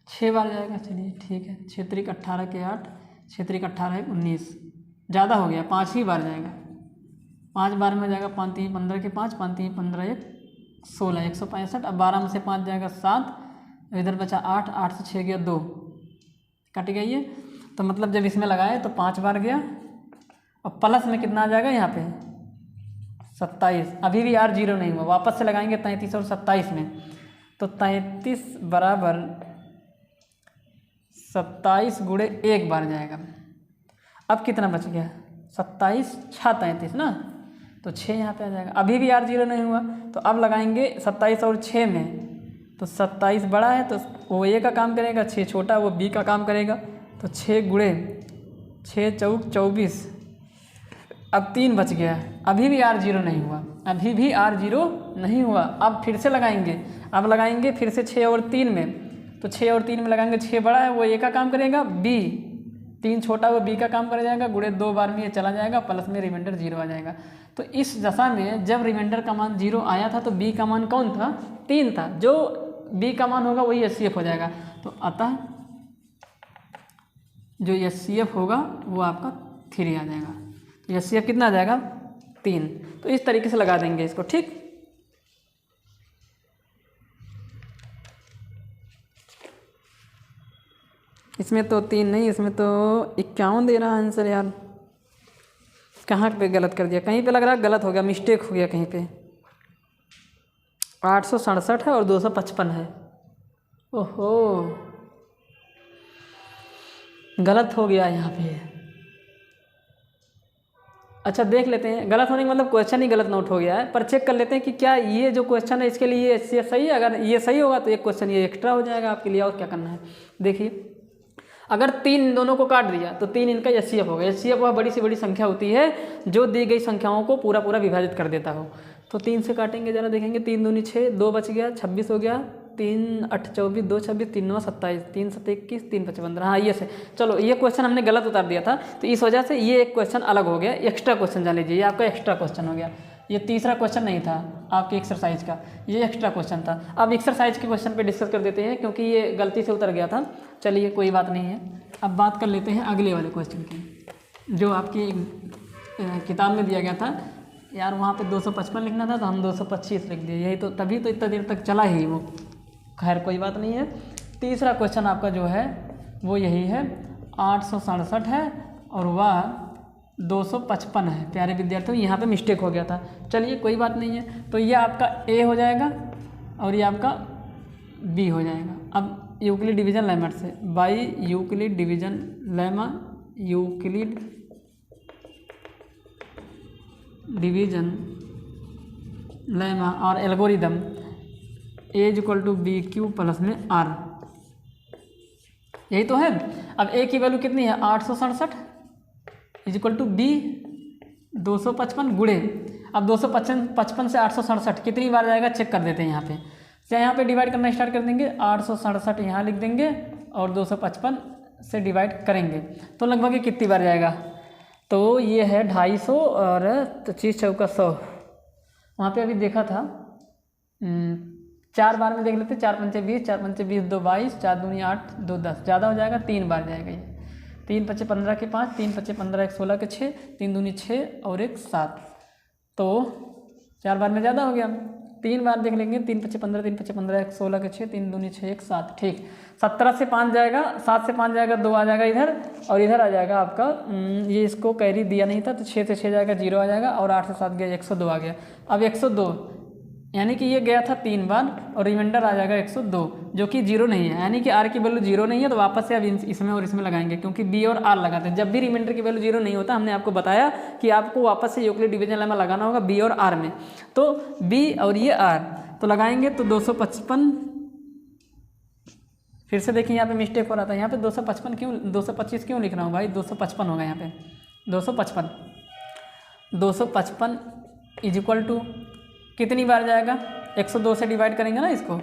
छः बार जाएगा, चलिए ठीक है। 6 3 18 के 8, 6 3 18 1 19, ज़्यादा हो गया, 5 ही बार जाएगा, 5 बार में जाएगा, 5 3 15 के 5, 5 3 15 1 16, 165। अब 12 में से 5 जाएगा 7, इधर बचा 8, 8 से 6 गया 2, कट गई है। तो मतलब जब इसमें लगाए तो 5 बार गया, अब प्लस में कितना आ जाएगा यहाँ पे 27। अभी भी R 0 नहीं हुआ, वापस से लगाएंगे 33 और 27 में, तो 33 बराबर 27 गुणे 1 बार जाएगा। अब कितना बच गया 27 6 33 ना, तो 6 यहाँ पे आ जाएगा। अभी भी R 0 नहीं हुआ तो अब लगाएंगे 27 और 6 में, तो 27 बड़ा है तो वो A का काम करेगा, 6 छोटा वो B का काम करेगा, तो 6 गुणे 6 चौक 24, अब 3 बच गया। अभी भी R 0 नहीं हुआ, अभी भी R 0 नहीं हुआ। अब फिर से लगाएंगे, अब लगाएंगे फिर से 6 और 3 में, तो 6 और 3 में लगाएंगे, 6 बड़ा है वो A का काम करेगा, B 3 छोटा वो B का काम कर जाएगा, गुणे 2 बार में ये चला जाएगा, प्लस में रिमाइंडर 0 आ जाएगा। तो इस दशा में जब रिमाइंडर का मान 0 आया था तो B का मान कौन था 3 था, जो B का मान होगा वही HCF हो जाएगा। तो अतः जो HCF होगा वो आपका 3 आ जाएगा। तो HCF कितना आ जाएगा 3। तो इस तरीके से लगा देंगे इसको, ठीक। इसमें तो 3 नहीं, इसमें तो 51 दे रहा है आंसर यार। कहाँ पे गलत कर दिया, कहीं पे लग रहा है गलत हो गया, मिस्टेक हो गया कहीं पे। 867 है और 255 है, ओहो गलत हो गया यहाँ पे। अच्छा देख लेते हैं, गलत होने का मतलब क्वेश्चन ही गलत नोट हो गया है, पर चेक कर लेते हैं कि क्या ये जो क्वेश्चन है इसके लिए ये सही है। अगर ये सही होगा तो एक क्वेश्चन ये एक्स्ट्रा हो जाएगा आपके लिए। और क्या करना है देखिए, अगर 3 दोनों को काट दिया तो 3 इनका HCF होगा। HCF वह बड़ी से बड़ी संख्या होती है जो दी गई संख्याओं को पूरा पूरा विभाजित कर देता हो। तो 3 से काटेंगे, जरा देखेंगे, 3 दूनी 6, 2 बच गया, 26 हो गया, 3 8 24, 2 26, 3 9 27, 3 7 21, 3 5 15। हाँ ये से, चलो ये क्वेश्चन हमने गलत उतार दिया था तो इस वजह से ये एक क्वेश्चन अलग हो गया, एक्स्ट्रा क्वेश्चन जान लीजिए, ये आपका एक्स्ट्रा क्वेश्चन हो गया। ये तीसरा क्वेश्चन नहीं था आपके एक्सरसाइज का, ये एक्स्ट्रा क्वेश्चन था। अब एक्सरसाइज के क्वेश्चन पे डिस्कस कर देते हैं क्योंकि ये गलती से उतर गया था। चलिए कोई बात नहीं है, अब बात कर लेते हैं अगले वाले क्वेश्चन की जो आपकी किताब में दिया गया था। यार वहाँ पे 255 लिखना था तो हम 225 लिख दिए, यही तो तभी तो इतना देर तक चला ही वो। खैर कोई बात नहीं है। तीसरा क्वेश्चन आपका जो है वो यही है, 867 है और वह 255 है। प्यारे विद्यार्थियों यहाँ पे मिस्टेक हो गया था, चलिए कोई बात नहीं है। तो ये आपका A हो जाएगा और ये आपका B हो जाएगा। अब यूक्लिड डिवीजन लेमा से, by Euclid division lemma, Euclid division lemma और एल्गोरिदम A=BQ प्लस में R, यही तो है। अब A की वैल्यू कितनी है 867 = B 255 गुणे, अब 255 से 867 कितनी बार जाएगा चेक कर देते हैं। यहाँ पे क्या, यहाँ पे डिवाइड करना स्टार्ट कर देंगे, 867 यहाँ लिख देंगे और 255 से डिवाइड करेंगे तो लगभग ये कितनी बार जाएगा। तो ये है 250 और 25 चौका 100। वहाँ पे अभी देखा था 4 बार में देख लेते, 4 पंचे 20, 4 पंचे 20, 2 22, 4 दूनी 8, 2 10, ज़्यादा हो जाएगा, 3 बार जाएगा ये। 3 पचे 15 के 5, 3 पचे 15 1 16 के 6, 3 दूनी 6 और 1 7, तो 4 बार में ज़्यादा हो गया। 3 बार देख लेंगे, 3 पच्चे 15, 3 पच्चे 15, 1 16 के 6, 3 दूनी 6, 1 7, ठीक। 17 से 5 जाएगा, 7 से 5 जाएगा, 2 आ जाएगा इधर, और इधर आ जाएगा आपका ये इसको कैरी दिया नहीं था तो 6 से 6 जाएगा, 0 आ जाएगा, और 8 से 7 गया, 102 आ गया। अब 102 यानी कि ये गया था 3 बार और रिमाइंडर आ जाएगा 102 जो कि 0 नहीं है, यानी कि आर की वैल्यू 0 नहीं है, तो वापस से अब इसमें और इसमें लगाएंगे, क्योंकि बी और आर लगाते हैं। जब भी रिमाइंडर की वैल्यू 0 नहीं होता, हमने आपको बताया कि आपको वापस से यूक्लिड डिवीजन लेमा लगाना होगा बी और आर में। तो बी और ये आर तो लगाएंगे तो 255, फिर से देखिए यहाँ पे मिस्टेक हो रहा था, यहाँ पे 255 क्यों, 225 क्यों लिख रहा हूँ भाई, 255 होगा यहाँ पे, 255 इज इक्वल टू कितनी बार जाएगा, 102 से डिवाइड करेंगे ना इसको,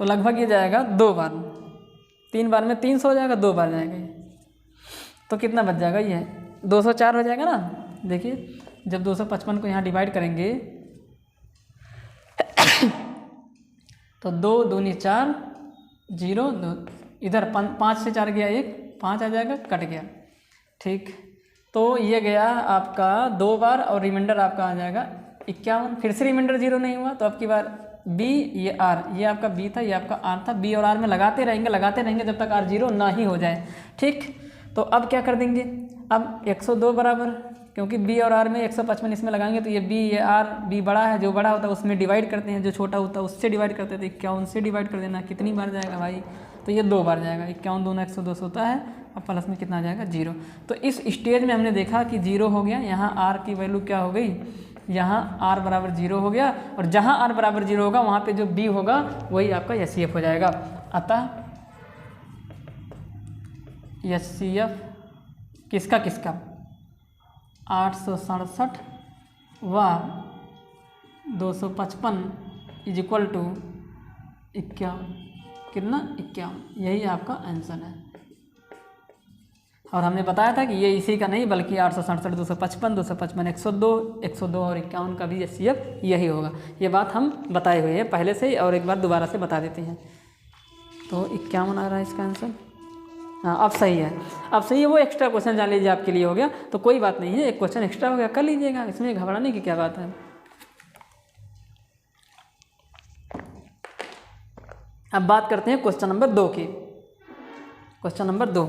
तो लगभग ये जाएगा 2 बार, 3 बार में 300 हो जाएगा, 2 बार जाएगा ये, तो कितना बच जाएगा, ये 204 हो जाएगा ना। देखिए जब 255 को यहाँ डिवाइड करेंगे तो 2 दूनी 4, 0 2, इधर 5 से 4 गया 1, 5 आ जाएगा, कट गया, ठीक। तो ये गया आपका 2 बार और रिमाइंडर आपका आ जाएगा 51। फिर से रिमाइंडर 0 नहीं हुआ तो अब की बार बी, ये आर, ये आपका बी था, ये आपका आर था, बी और आर में लगाते रहेंगे जब तक आर 0 ना ही हो जाए, ठीक। तो अब क्या कर देंगे, अब 102 बराबर, क्योंकि बी और आर में 155 इसमें लगाएंगे तो ये बी, ये आर, बी बड़ा है, जो बड़ा होता है उसमें डिवाइड करते हैं, जो छोटा होता है उससे डिवाइड करते थे, 51 से डिवाइड कर देना, कितनी बार जाएगा भाई, तो ये 2 बार जाएगा, 51 दूना 102 होता है, अब प्लस में कितना आ जाएगा 0। तो इस स्टेज में हमने देखा कि 0 हो गया, यहाँ आर की वैल्यू क्या हो गई, यहाँ r बराबर 0 हो गया, और जहाँ r बराबर 0 होगा वहाँ पे जो b होगा वही आपका HCF हो जाएगा। अतः HCF किसका 867 व 255 इज इक्वल टू 51, कितना 51, यही आपका आंसर है। और हमने बताया था कि ये इसी का नहीं बल्कि 867, 255, 255, 102 और 51 का भी HCF यही होगा। ये बात हम बताए हुए हैं पहले से ही, और एक बार दोबारा से बता देते हैं। तो 51 आ रहा है इसका आंसर, हाँ अब सही है, अब सही है। वो एक्स्ट्रा क्वेश्चन जान लीजिए आपके लिए हो गया, तो कोई बात नहीं है, एक क्वेश्चन एक्स्ट्रा हो गया, कर लीजिएगा, इसमें घबराने की क्या बात है। अब बात करते हैं क्वेश्चन नंबर 2 की। क्वेश्चन नंबर 2,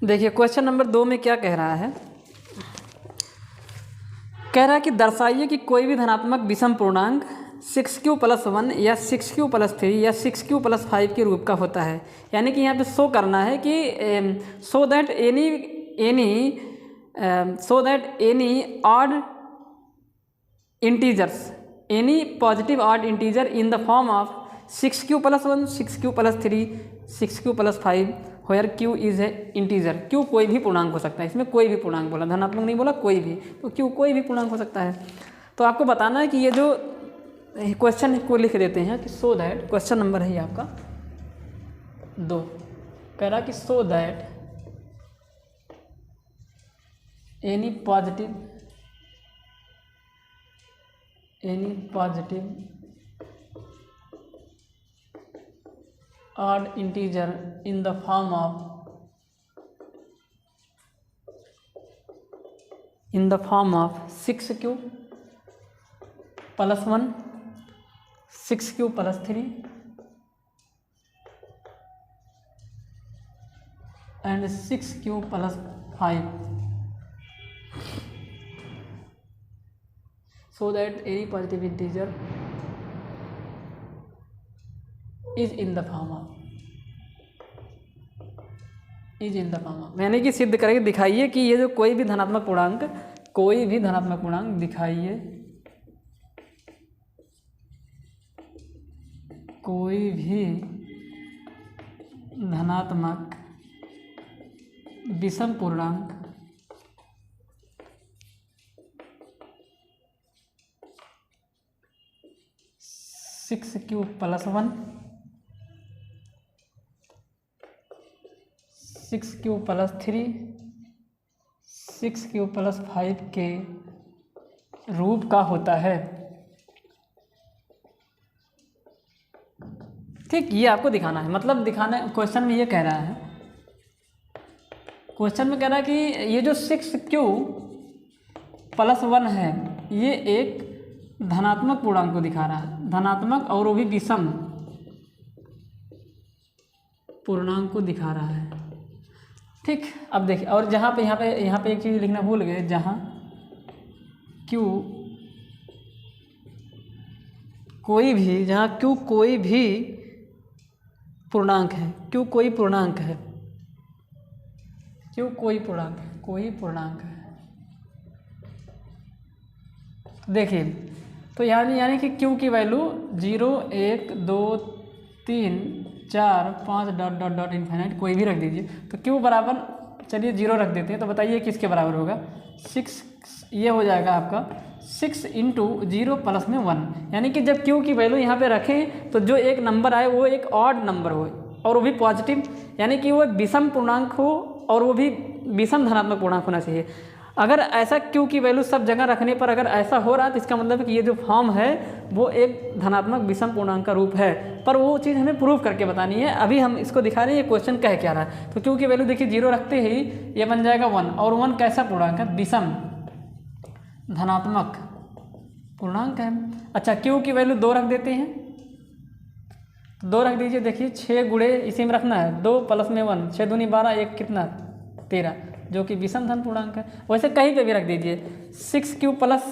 देखिए क्वेश्चन नंबर 2 में क्या कह रहा है, कह रहा है कि दर्शाइए कि कोई भी धनात्मक विषम पूर्णांक 6q + 1 या 6q + 3 या 6q + 5 के रूप का होता है। यानी कि यहाँ पे शो करना है कि so that any odd integers, any positive odd integer in the form of 6q + 1, 6q + 3, 6q + 5 where q is a integer. q कोई भी पूर्णांक हो सकता है, इसमें कोई भी पूर्णांक बोला, धनात्मक नहीं बोला, कोई भी, तो q कोई भी पूर्णांक हो सकता है। तो आपको बताना है कि ये जो क्वेश्चन को लिख देते हैं कि सो दैट, क्वेश्चन नंबर है आपका 2, कह रहा कि so that any positive odd integer in the form of 6q + 1, 6q + 3 and 6q + 5, so that any positive integer is in the form of, यानी कि सिद्ध करके दिखाइए कि ये जो कोई भी धनात्मक पूर्णांक दिखाइए कोई भी धनात्मक विषम पूर्णांक six Q plus 1 6 Q plus 3 6 Q plus 5 के रूप का होता है। ठीक, ये आपको दिखाना है, मतलब दिखाना, क्वेश्चन में ये कह रहा है, क्वेश्चन में कह रहा है कि ये जो 6 क्यू प्लस 1 है ये एक धनात्मक पूर्णांक को दिखा रहा है, धनात्मक और वो भी विषम पूर्णांक को दिखा रहा है। ठीक, अब देखिए, और जहाँ पे यहाँ पे एक चीज़ लिखना भूल गए, जहाँ क्यू कोई भी पूर्णांक है, कोई पूर्णांक है, देखिए, तो यानी कि क्यू की value 0 1 2 3 4 5 dot dot dot infinite कोई भी रख दीजिए। तो क्यू बराबर, चलिए 0 रख देते हैं, तो बताइए किसके बराबर होगा? 6, ये हो जाएगा आपका 6 इंटू 0 प्लस में 1, यानी कि जब क्यू की वैल्यू यहाँ पे रखें तो जो एक नंबर आए वो एक ऑड नंबर हो और वो भी पॉजिटिव, यानी कि वो विषम पूर्णांक हो और वो भी विषम धनात्मक पूर्णांक होना चाहिए। अगर ऐसा क्यू की वैल्यू सब जगह रखने पर अगर ऐसा हो रहा है तो इसका मतलब है कि ये जो फॉर्म है वो एक धनात्मक विषम पूर्णांक का रूप है, पर वो चीज़ हमें प्रूव करके बतानी है। अभी हम इसको दिखा रहे हैं, ये क्वेश्चन कह क्या रहा है। तो क्यू की वैल्यू देखिए 0 रखते ही ये बन जाएगा 1, और 1 कैसा पूर्णांक है? विषम धनात्मक पूर्णांक है। अच्छा, क्यू की वैल्यू 2 रख देते हैं, तो 2 रख दीजिए। देखिए 6 गुणे इसी में रखना है, 2 प्लस में 1, 6 दूनी 12, 1 कितना 13, जो कि विषम धन पूर्णांक है। वैसे कहीं पे भी रख दीजिए, 6 क्यू प्लस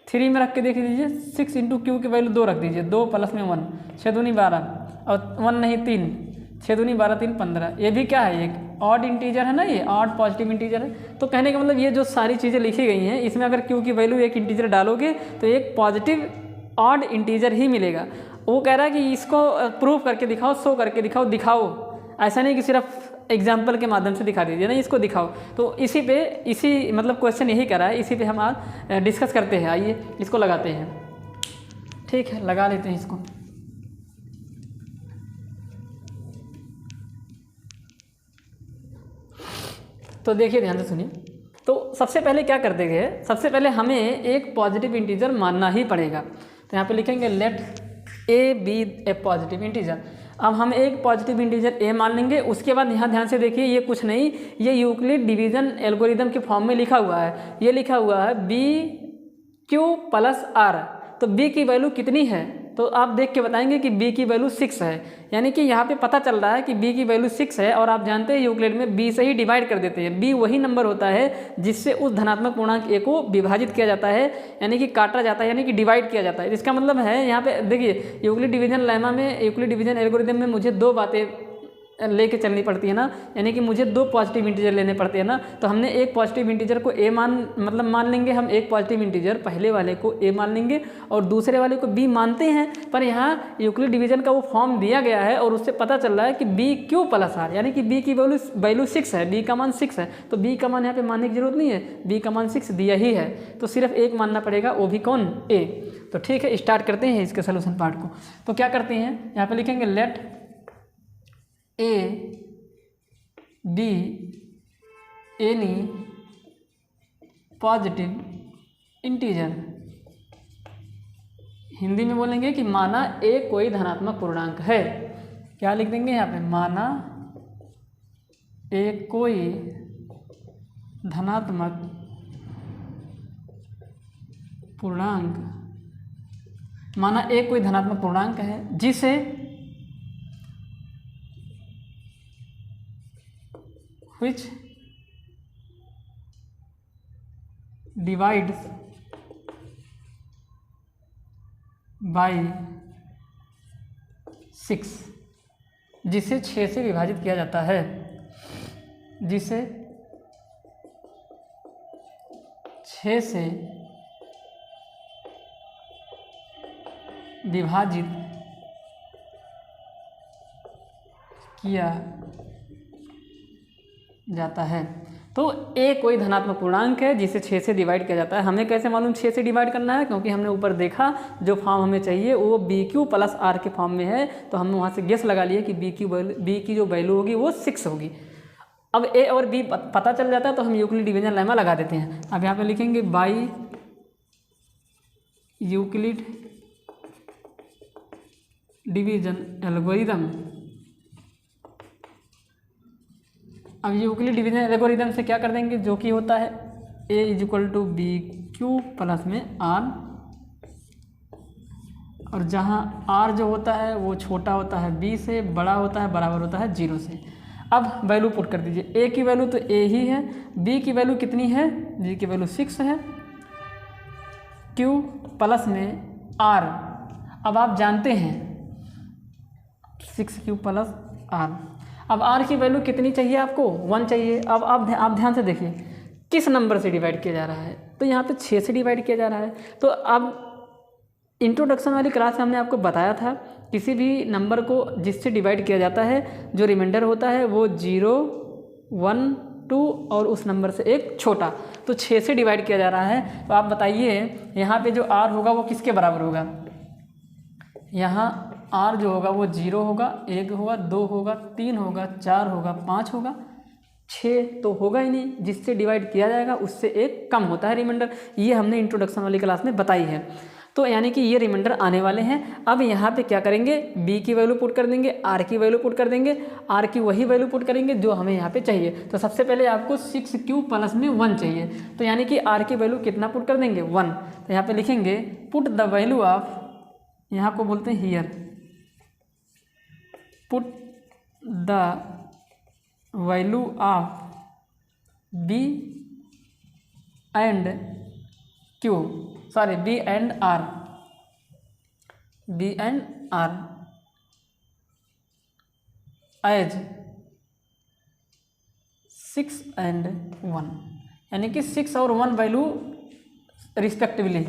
3 में रख के देख लीजिए, 6 इंटू क्यू की वैल्यू 2 रख दीजिए, 2 प्लस में 1, 6 दूनी 12 और 1 नहीं 3, 6 दूनी 12 3 15। ये भी क्या है? एक ऑड इंटीजर है ना, ये ऑड पॉजिटिव इंटीजर है। तो कहने का मतलब ये जो सारी चीज़ें लिखी गई हैं इसमें अगर क्यू की वैल्यू एक इंटीजर डालोगे तो एक पॉजिटिव ऑड इंटीजर ही मिलेगा। वो कह रहा है कि इसको प्रूव करके दिखाओ, शो करके दिखाओ। ऐसा नहीं कि सिर्फ एग्जाम्पल के माध्यम से दिखा दीजिए, नहीं, इसको दिखाओ। तो इसी मतलब क्वेश्चन यही कर रहा है, इसी पे हम आज डिस्कस करते हैं। आइए इसको लगाते हैं। ठीक है, लगा लेते हैं इसको। तो देखिए, ध्यान से सुनिए। तो सबसे पहले क्या करते गए, सबसे पहले हमें एक पॉजिटिव इंटीजर मानना ही पड़ेगा। तो यहाँ पे लिखेंगे let a be a positive integer. अब हम एक पॉजिटिव इंटीजर ए मान लेंगे। उसके बाद यहाँ ध्यान से देखिए, ये कुछ नहीं, ये यूक्लिड डिवीजन एल्गोरिदम के फॉर्म में लिखा हुआ है। ये लिखा हुआ है बी क्यू प्लस आर। तो बी की वैल्यू कितनी है? तो आप देख के बताएंगे कि बी की वैल्यू 6 है, यानी कि यहाँ पे पता चल रहा है कि बी की वैल्यू 6 है। और आप जानते हैं यूक्लिड में बी से ही डिवाइड कर देते हैं। बी वही नंबर होता है जिससे उस धनात्मक पूर्णांक ए को विभाजित किया जाता है, यानी कि काटा जाता है, यानी कि डिवाइड किया जाता है। इसका मतलब है यहाँ पे देखिए, यूक्लिड डिवीजन लेमा में, यूक्लिड डिवीजन एल्गोरिदम में मुझे 2 बातें लेके चलनी पड़ती है ना, यानी कि मुझे 2 पॉजिटिव इंटीजर लेने पड़ते हैं ना। तो हमने एक पॉजिटिव इंटीजर को ए मान लेंगे, हम एक पॉजिटिव इंटीजर पहले वाले को ए मान लेंगे और दूसरे वाले को बी मानते हैं। पर यहाँ यूक्लिड डिवीजन का वो फॉर्म दिया गया है और उससे पता चल रहा है कि बी क्यू प्लस आर, यानी कि बी की वैल्यू 6 है, बी का मान 6 है। तो बी का मान यहाँ पे मानने की जरूरत नहीं है, बी का मान 6 दिया ही है, तो सिर्फ एक मानना पड़ेगा, वो भी कौन? ए। तो ठीक है, स्टार्ट करते हैं इसके सोल्यूशन पार्ट को। तो क्या करते हैं, यहाँ पे लिखेंगे let a be any positive integer. Hindi में बोलेंगे कि माना ए कोई धनात्मक पूर्णांक है। क्या लिख देंगे यहाँ पे? माना ए कोई धनात्मक पूर्णांक, माना ए कोई धनात्मक पूर्णांक है जिसे which divides by 6, जिसे 6 से विभाजित किया जाता है, जिसे 6 से विभाजित किया जाता है। तो ए कोई धनात्मक पूर्णांक है जिसे 6 से डिवाइड किया जाता है। हमें कैसे मालूम 6 से डिवाइड करना है, क्योंकि हमने ऊपर देखा जो फॉर्म हमें चाहिए वो BQ + R के फॉर्म में है, तो हमने वहाँ से गेस लगा लिया कि बी की जो वैल्यू होगी वो 6 होगी। अब ए और बी पता चल जाता है तो हम यूक्लिड डिवीजन लेमा लगा देते हैं। अब यहाँ पे लिखेंगे बाई यूक्लिड डिवीजन एल्गोरिदम। अब यूक्लिड डिवीजन एल्गोरिदम से क्या कर देंगे, जो कि होता है A = BQ प्लस में R, और जहाँ R जो होता है वो छोटा होता है B से, बड़ा होता है बराबर होता है 0 से। अब वैल्यू पुट कर दीजिए। A की वैल्यू तो A ही है, B की वैल्यू कितनी है, B की वैल्यू 6 है, Q प्लस में R। अब आप जानते हैं 6Q + R। अब R की वैल्यू कितनी चाहिए आपको, 1 चाहिए। अब आप ध्यान से देखिए किस नंबर से डिवाइड किया जा रहा है, तो यहाँ पे 6 से डिवाइड किया जा रहा है। तो अब इंट्रोडक्शन वाली क्लास में हमने आपको बताया था किसी भी नंबर को जिससे डिवाइड किया जाता है जो रिमाइंडर होता है वो 0, 1, 2 और उस नंबर से एक छोटा, तो 6 से डिवाइड किया जा रहा है। तो आप बताइए यहाँ पे जो R होगा वो किसके बराबर होगा। यहाँ R जो होगा वो 0 होगा, 1 होगा, 2 होगा, 3 होगा, 4 होगा, 5 होगा, 6 तो होगा ही नहीं। जिससे डिवाइड किया जाएगा उससे एक कम होता है रिमाइंडर। ये हमने इंट्रोडक्शन वाली क्लास में बताई है। तो यानी कि ये रिमाइंडर आने वाले हैं। अब यहाँ पे क्या करेंगे, B की वैल्यू पुट कर देंगे, R की वैल्यू पुट कर देंगे, R की वही वैल्यू पुट करेंगे जो हमें यहाँ पे चाहिए। तो सबसे पहले आपको 6Q प्लस में 1 चाहिए, तो यानी कि R की वैल्यू कितना पुट कर देंगे, 1। तो यहाँ पे लिखेंगे पुट द वैल्यू ऑफ, यहाँ को बोलते हैं here, put the value of B and Q, sorry B and R, B and R as 6 and 1, यानी कि 6 और 1 वैल्यू रिस्पेक्टिवली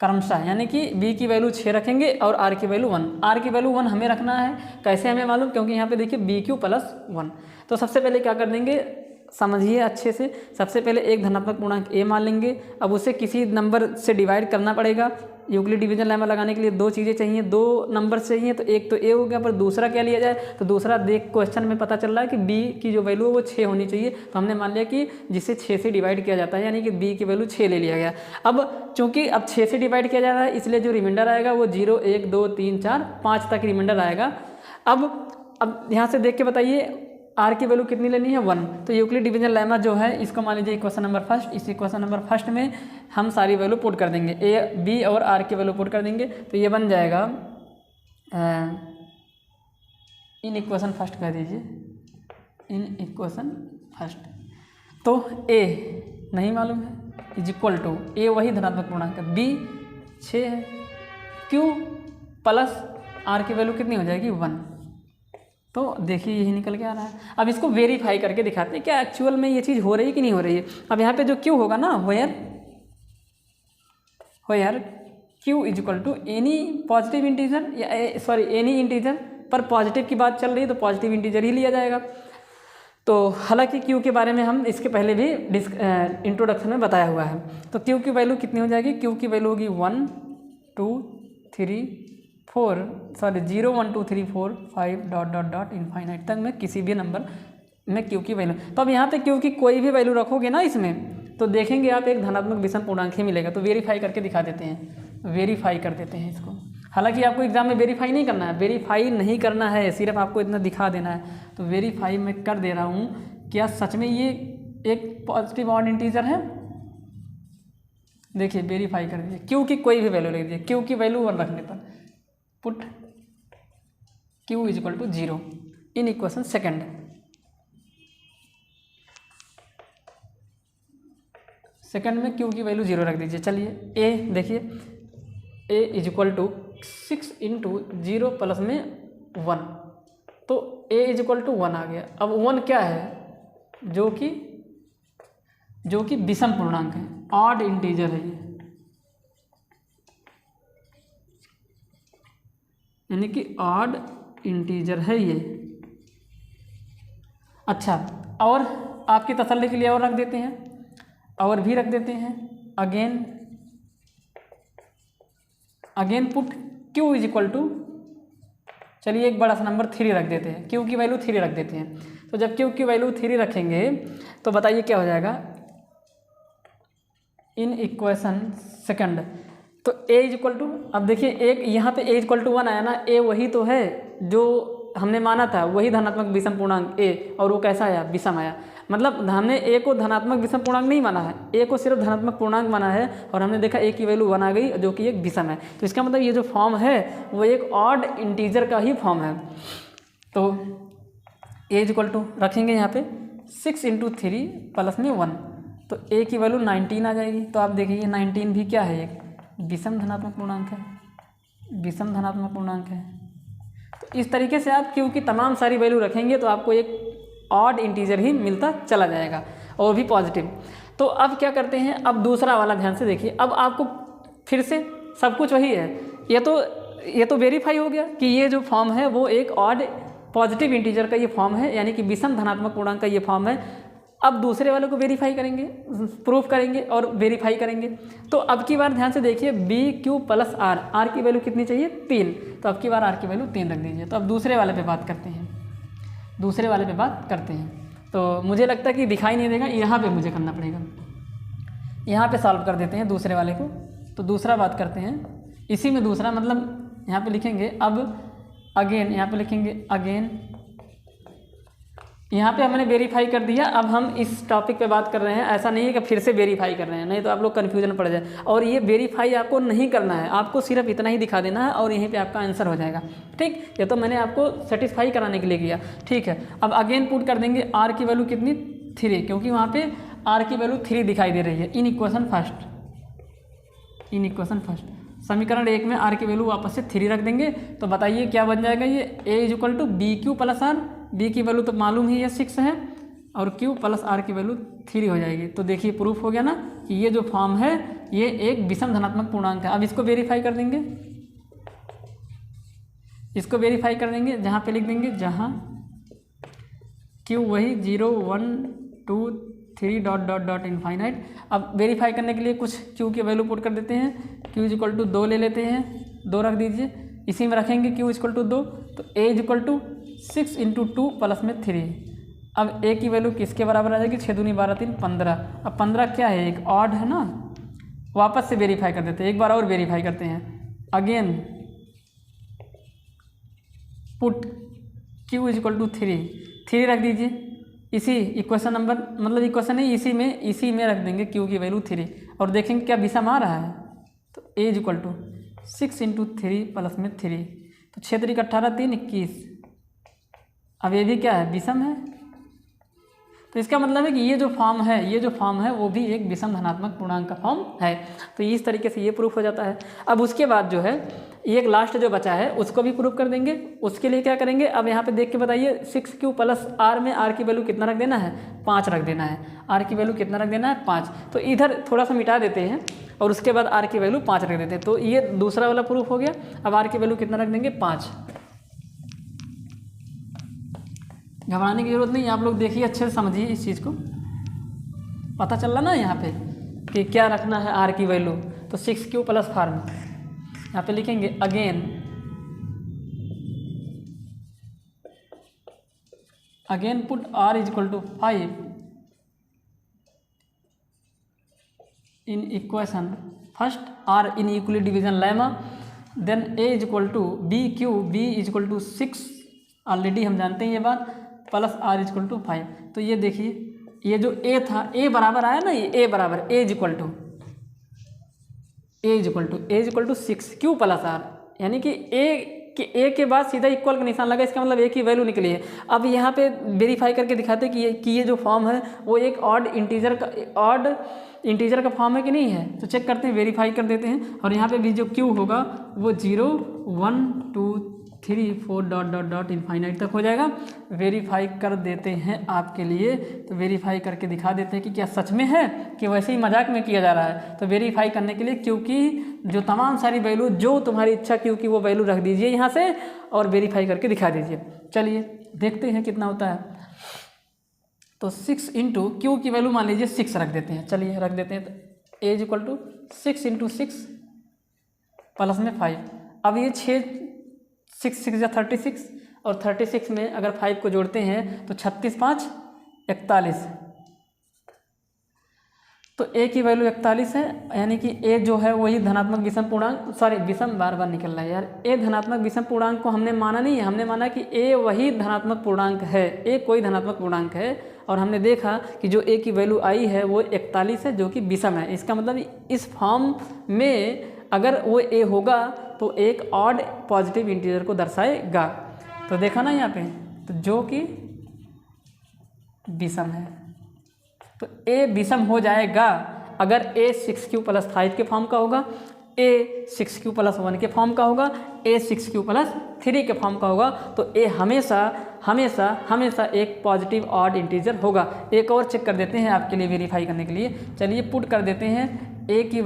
क्रमशः, यानी कि B की वैल्यू 6 रखेंगे और R की वैल्यू 1। R की वैल्यू 1 हमें रखना है, कैसे हमें मालूम, क्योंकि यहाँ पे देखिए BQ + 1। तो सबसे पहले क्या कर देंगे, समझिए अच्छे से। सबसे पहले एक धनात्मक पूर्णांक A मान लेंगे। अब उसे किसी नंबर से डिवाइड करना पड़ेगा। यूक्लिड डिवीजन लेमा लगाने के लिए 2 चीज़ें चाहिए, 2 नंबर चाहिए। तो एक तो A हो गया, पर दूसरा क्या लिया जाए, तो दूसरा देख क्वेश्चन में पता चल रहा है कि B की जो वैल्यू है वो 6 होनी चाहिए। तो हमने मान लिया कि जिसे 6 से डिवाइड किया जाता है, यानी कि B की वैल्यू 6 ले लिया गया। अब चूँकि अब 6 से डिवाइड किया जा रहा है, इसलिए जो रिमाइंडर आएगा वो 0, 1, 2, 3, 4, 5 तक रिमाइंडर आएगा। अब यहाँ से देख के बताइए R की वैल्यू कितनी लेनी है, 1। तो यूक्लिड डिवीजन लेमा जो है इसको मान लीजिए इक्वेशन नंबर फर्स्ट। इस इक्वेशन नंबर फर्स्ट में हम सारी वैल्यू पुट कर देंगे, A, B और R की वैल्यू पुट कर देंगे। तो ये बन जाएगा, इन इक्वेशन फर्स्ट कर दीजिए, इन इक्वेशन फर्स्ट। तो A नहीं मालूम है, = A वही धनात्मक पूर्णांक है, B 6 है, Q प्लस R की वैल्यू कितनी हो जाएगी, 1। तो देखिए यही निकल के आ रहा है। अब इसको वेरीफाई करके दिखाते हैं क्या एक्चुअल में ये चीज़ हो रही है कि नहीं हो रही है। अब यहाँ पे जो Q होगा ना, where Q = any positive integer, या सॉरी एनी इंटीजर, पर पॉजिटिव की बात चल रही है तो पॉजिटिव इंटीजर ही लिया जाएगा। तो हालांकि Q के बारे में हम इसके पहले भी इंट्रोडक्शन में बताया हुआ है। तो Q की वैल्यू कितनी हो जाएगी, Q की वैल्यू होगी 1, 2, 3, 4, सॉरी 0, 1, 2, 3, 4, 5 ... इनफाइनाइट तक में किसी भी नंबर में Q की वैल्यू। तो अब यहाँ पे Q की कोई भी वैल्यू रखोगे ना इसमें, तो देखेंगे आप एक धनात्मक विषम पूर्णांक ही मिलेगा। तो वेरीफाई करके दिखा देते हैं, वेरीफाई कर देते हैं इसको। हालांकि आपको एग्जाम में वेरीफाई नहीं करना है, वेरीफाई नहीं करना है, सिर्फ आपको इतना दिखा देना है। तो वेरीफाई मैं कर दे रहा हूँ, क्या सच में ये एक पॉजिटिव ऑड इंटीजर है। देखिए वेरीफाई कर दीजिए, Q की कोई भी वैल्यू लिख दीजिए, Q की वैल्यू 1 रखने पर put Q = 0 in equation second. Second में Q की वैल्यू 0 रख दीजिए। चलिए A देखिए, A = 6 × 0 प्लस में 1, तो A = 1 आ गया। अब 1 क्या है, जो कि विषम पूर्णांक है, ऑड इंटीजर है ये। यानी कि ऑड इंटीजर है ये। अच्छा, और आपकी तसल्ली के लिए और रख देते हैं, और भी रख देते हैं। Again put q is equal to, चलिए एक बड़ा सा नंबर 3 रख देते हैं, q की वैल्यू 3 रख देते हैं। तो जब q की वैल्यू 3 रखेंगे तो बताइए क्या हो जाएगा इन इक्वेशन सेकंड। तो a इज इक्वल टू, अब देखिए एक यहाँ पे a इज इक्वल टू 1 आया ना, a वही तो है जो हमने माना था, वही धनात्मक विषम पूर्णांक a, और वो कैसा आया, विषम आया। मतलब हमने a को धनात्मक विषम पूर्णांक नहीं माना है, a को सिर्फ धनात्मक पूर्णांक माना है, और हमने देखा a की वैल्यू 1 आ गई जो कि एक विषम है। तो इसका मतलब ये जो फॉर्म है वो एक ऑड इंटीजर का ही फॉर्म है। तो a इज इक्वल टू रखेंगे यहाँ पे 6 × 3 प्लस में 1, तो a की वैल्यू 19 आ जाएगी। तो आप देखिए 19 भी क्या है, एक विषम धनात्मक पूर्णांक है, विषम धनात्मक पूर्णांक है। तो इस तरीके से आप q की तमाम सारी वैल्यू रखेंगे तो आपको एक ऑड इंटीजर ही मिलता चला जाएगा, और भी पॉजिटिव। तो अब क्या करते हैं, अब दूसरा वाला ध्यान से देखिए। अब आपको फिर से सब कुछ वही है, ये तो वेरीफाई हो गया कि ये जो फॉर्म है वो एक ऑड पॉजिटिव इंटीजर का ये फॉर्म है, यानी कि विषम धनात्मक पूर्णांक का ये फॉर्म है। अब दूसरे वाले को वेरीफाई करेंगे, प्रूफ करेंगे और वेरीफाई करेंगे। तो अब की बार ध्यान से देखिए, BQ प्लस R की वैल्यू कितनी चाहिए, 3, तो अब की बार R की वैल्यू 3 रख दीजिए। तो अब दूसरे वाले पे बात करते हैं, तो मुझे लगता है कि दिखाई नहीं देगा, यहाँ पे मुझे करना पड़ेगा, यहाँ पे सॉल्व कर देते हैं दूसरे वाले को। तो दूसरा बात करते हैं, इसी में दूसरा मतलब यहाँ पे लिखेंगे अब अगेन, यहाँ पे लिखेंगे अगेन, यहाँ पे हमने वेरीफाई कर दिया। अब हम इस टॉपिक पे बात कर रहे हैं, ऐसा नहीं है कि फिर से वेरीफाई कर रहे हैं, नहीं तो आप लोग कन्फ्यूजन पड़ जाए। और ये वेरीफाई आपको नहीं करना है, आपको सिर्फ इतना ही दिखा देना है और यहीं पे आपका आंसर हो जाएगा। ठीक, ये तो मैंने आपको सेटिस्फाई कराने के लिए किया। ठीक है, अब अगेन पुट कर देंगे R की वैल्यू कितनी, 3, क्योंकि वहाँ पे R की वैल्यू 3 दिखाई दे रही है। इन इक्वेशन फर्स्ट समीकरण 1 में R की वैल्यू वापस से 3 रख देंगे। तो बताइए क्या बन जाएगा, ये A is equal to BQ plus R, B की वैल्यू तो मालूम ही है 6 है, और Q प्लस R की वैल्यू 3 हो जाएगी। तो देखिए प्रूफ हो गया ना कि ये जो फॉर्म है ये एक विषम धनात्मक पूर्णांक है। अब इसको वेरीफाई कर देंगे, जहाँ पे लिख देंगे, जहाँ Q वही 0 1 2 3 डॉट इनफाइनाइट। अब वेरीफाई करने के लिए कुछ Q की वैल्यू पुट कर देते हैं। Q इज इक्वल टू 2 ले लेते हैं, 2 रख दीजिए, इसी में रखेंगे Q इज इक्वल टू 2, तो A is equal to 6 × 2 plus में 3। अब A की वैल्यू किसके बराबर आ जाएगी, 6 दूनी 12 3 15। अब 15 क्या है, एक ऑड है ना। वापस से वेरीफाई कर देते हैं, एक बार और वेरीफाई करते हैं। Again put Q is equal to 3 रख दीजिए, इसी इक्वेशन नंबर, मतलब इक्वेशन नहीं, इसी में रख देंगे Q की वैल्यू 3, और देखेंगे क्या विषम आ रहा है। तो A is equal to 6 × 3 plus में 3, तो 6 3 18 3 21। अब ये भी क्या है, विषम है। तो इसका मतलब है कि ये जो फॉर्म है वो भी एक विषम धनात्मक पूर्णांक का फॉर्म है। तो इस तरीके से ये प्रूफ हो जाता है। अब उसके बाद जो है एक लास्ट जो बचा है उसको भी प्रूफ कर देंगे। उसके लिए क्या करेंगे, अब यहाँ पे देख के बताइए, 6Q प्लस R में R की वैल्यू कितना रख देना है, 5 रख देना है। R की वैल्यू कितना रख देना है, 5। तो इधर थोड़ा सा मिटा देते हैं और उसके बाद R की वैल्यू 5 रख देते हैं। तो ये दूसरा वाला प्रूफ हो गया। अब R की वैल्यू कितना रख देंगे, 5। घबराने की जरूरत नहीं, आप लोग देखिए, अच्छे से समझिए इस चीज़ को, पता चल रहा ना यहाँ पे कि क्या रखना है R की वैल्यू। तो 6Q प्लस फॉर्म यहाँ पे लिखेंगे again put R is equal to 5 in equation first, R in equally division lemma, then A is equal to BQ, B is equal to 6, already हम जानते हैं ये बात, plus R is equal to 5। तो ये देखिए, ये जो A था, A बराबर आया ना, ये A बराबर A is equal to 6Q plus R, यानी कि A के बाद सीधा इक्वल का निशान लगा, इसका मतलब A की वैल्यू निकली है। अब यहाँ पे वेरीफाई करके दिखाते हैं कि ये जो फॉर्म है वो एक ऑड इंटीजर का फॉर्म है कि नहीं है। तो चेक करते हैं, वेरीफाई कर देते हैं, और यहाँ पे भी जो Q होगा वो 0 1 2 34 ... इनफाइनाइट तक हो जाएगा। वेरीफाई कर देते हैं आपके लिए, तो वेरीफाई करके दिखा देते हैं कि क्या सच में है कि वैसे ही मजाक में किया जा रहा है। तो वेरीफाई करने के लिए क्योंकि जो तमाम सारी वैल्यू जो तुम्हारी इच्छा क्योंकि वो वैल्यू रख दीजिए यहाँ से और वेरीफाई करके दिखा दीजिए। चलिए देखते हैं कितना होता है। तो 6 इंटू क्यू की वैल्यू मान लीजिए 6 रख देते हैं। चलिए रख देते हैं, तो ए इक्वल टू 6 इंटू 6 प्लस में 5। अब ये 6 6 या 36 और 36 में अगर 5 को जोड़ते हैं तो 36 5 41। तो ए की वैल्यू 41 है, यानी कि ए जो है वही धनात्मक विषम पूर्णांक, सॉरी विषम बार बार निकल रहा है यार। ए धनात्मक विषम पूर्णांक को हमने माना नहीं है, हमने माना कि ए वही धनात्मक पूर्णांक है, ए कोई धनात्मक पूर्णांक है। और हमने देखा कि जो ए की वैल्यू आई है वो 41 है जो कि विषम है। इसका मतलब इस फॉर्म में अगर वो ए होगा तो एक ऑड पॉजिटिव इंटीजर को दर्शाएगा। तो देखा ना यहाँ पे, तो जो कि विषम है, तो ए विषम हो जाएगा अगर ए 6q + 5 के फॉर्म का होगा, ए 6q + 1 के फॉर्म का होगा, ए 6q + 3 के फॉर्म का होगा। तो ए हमेशा हमेशा हमेशा एक पॉजिटिव ऑड इंटीजर होगा। एक और चेक कर देते हैं आपके लिए वेरीफाई करने के लिए। चलिए पुट कर देते हैं ए की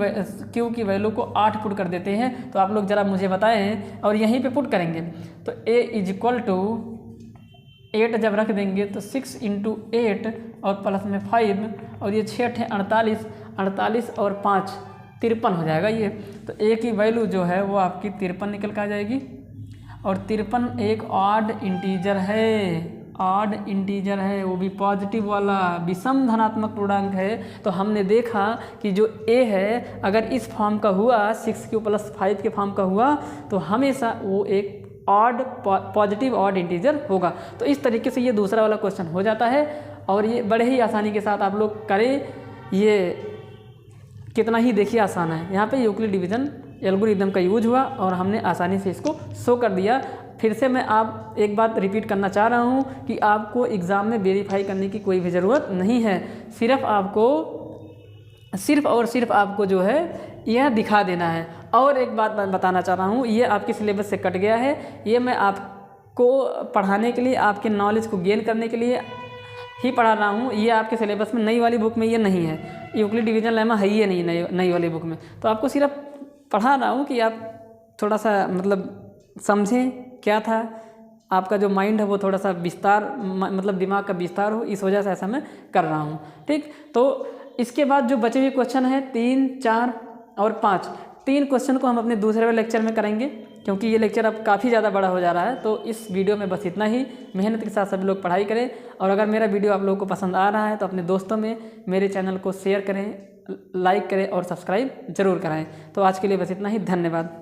क्यू की वैल्यू को 8 पुट कर देते हैं। तो आप लोग ज़रा मुझे बताएं और यहीं पे पुट करेंगे। तो ए इक्वल टू 8 जब रख देंगे तो 6 इंटू 8 और प्लस में 5 और ये 6 है 48, 48 और 5 53 हो जाएगा ये। तो ए की वैल्यू जो है वो आपकी 53 निकल कर आ जाएगी। और 53 एक ऑड इंटीजर है, ऑड इंटीजर है, वो भी पॉजिटिव वाला विषम धनात्मक पूर्णांक है। तो हमने देखा कि जो ए है अगर इस फॉर्म का हुआ 6q + 5 के फॉर्म का हुआ तो हमेशा वो एक ऑड पॉजिटिव ऑड इंटीजर होगा। तो इस तरीके से ये दूसरा वाला क्वेश्चन हो जाता है और ये बड़े ही आसानी के साथ आप लोग करें। ये कितना ही देखिए आसान है। यहाँ पे यूक्लिड डिवीजन एल्गोरिथम का यूज हुआ और हमने आसानी से इसको शो कर दिया। फिर से मैं आप एक बात रिपीट करना चाह रहा हूँ कि आपको एग्ज़ाम में वेरीफाई करने की कोई भी ज़रूरत नहीं है। सिर्फ और सिर्फ आपको जो है यह दिखा देना है। और एक बात मैं बताना चाह रहा हूँ, ये आपके सिलेबस से कट गया है। ये मैं आपको पढ़ाने के लिए, आपके नॉलेज को गेन करने के लिए ही पढ़ा रहा हूँ। ये आपके सिलेबस में नई वाली बुक में ये नहीं है, यूक्लिड डिवीजन लेमा है ही नहीं नई वाली बुक में। तो आपको सिर्फ पढ़ा रहा हूँ कि आप थोड़ा सा मतलब समझें क्या था, आपका जो माइंड है वो थोड़ा सा विस्तार, मतलब दिमाग का विस्तार हो, इस वजह से ऐसा मैं कर रहा हूँ। ठीक, तो इसके बाद जो बचे हुए क्वेश्चन हैं 3, 4 और 5, 3 क्वेश्चन को हम अपने दूसरे वाले लेक्चर में करेंगे क्योंकि ये लेक्चर अब काफ़ी ज़्यादा बड़ा हो जा रहा है। तो इस वीडियो में बस इतना ही। मेहनत के साथ सभी लोग पढ़ाई करें और अगर मेरा वीडियो आप लोगों को पसंद आ रहा है तो अपने दोस्तों में मेरे चैनल को शेयर करें, लाइक करें और सब्सक्राइब ज़रूर कराएं। तो आज के लिए बस इतना ही, धन्यवाद।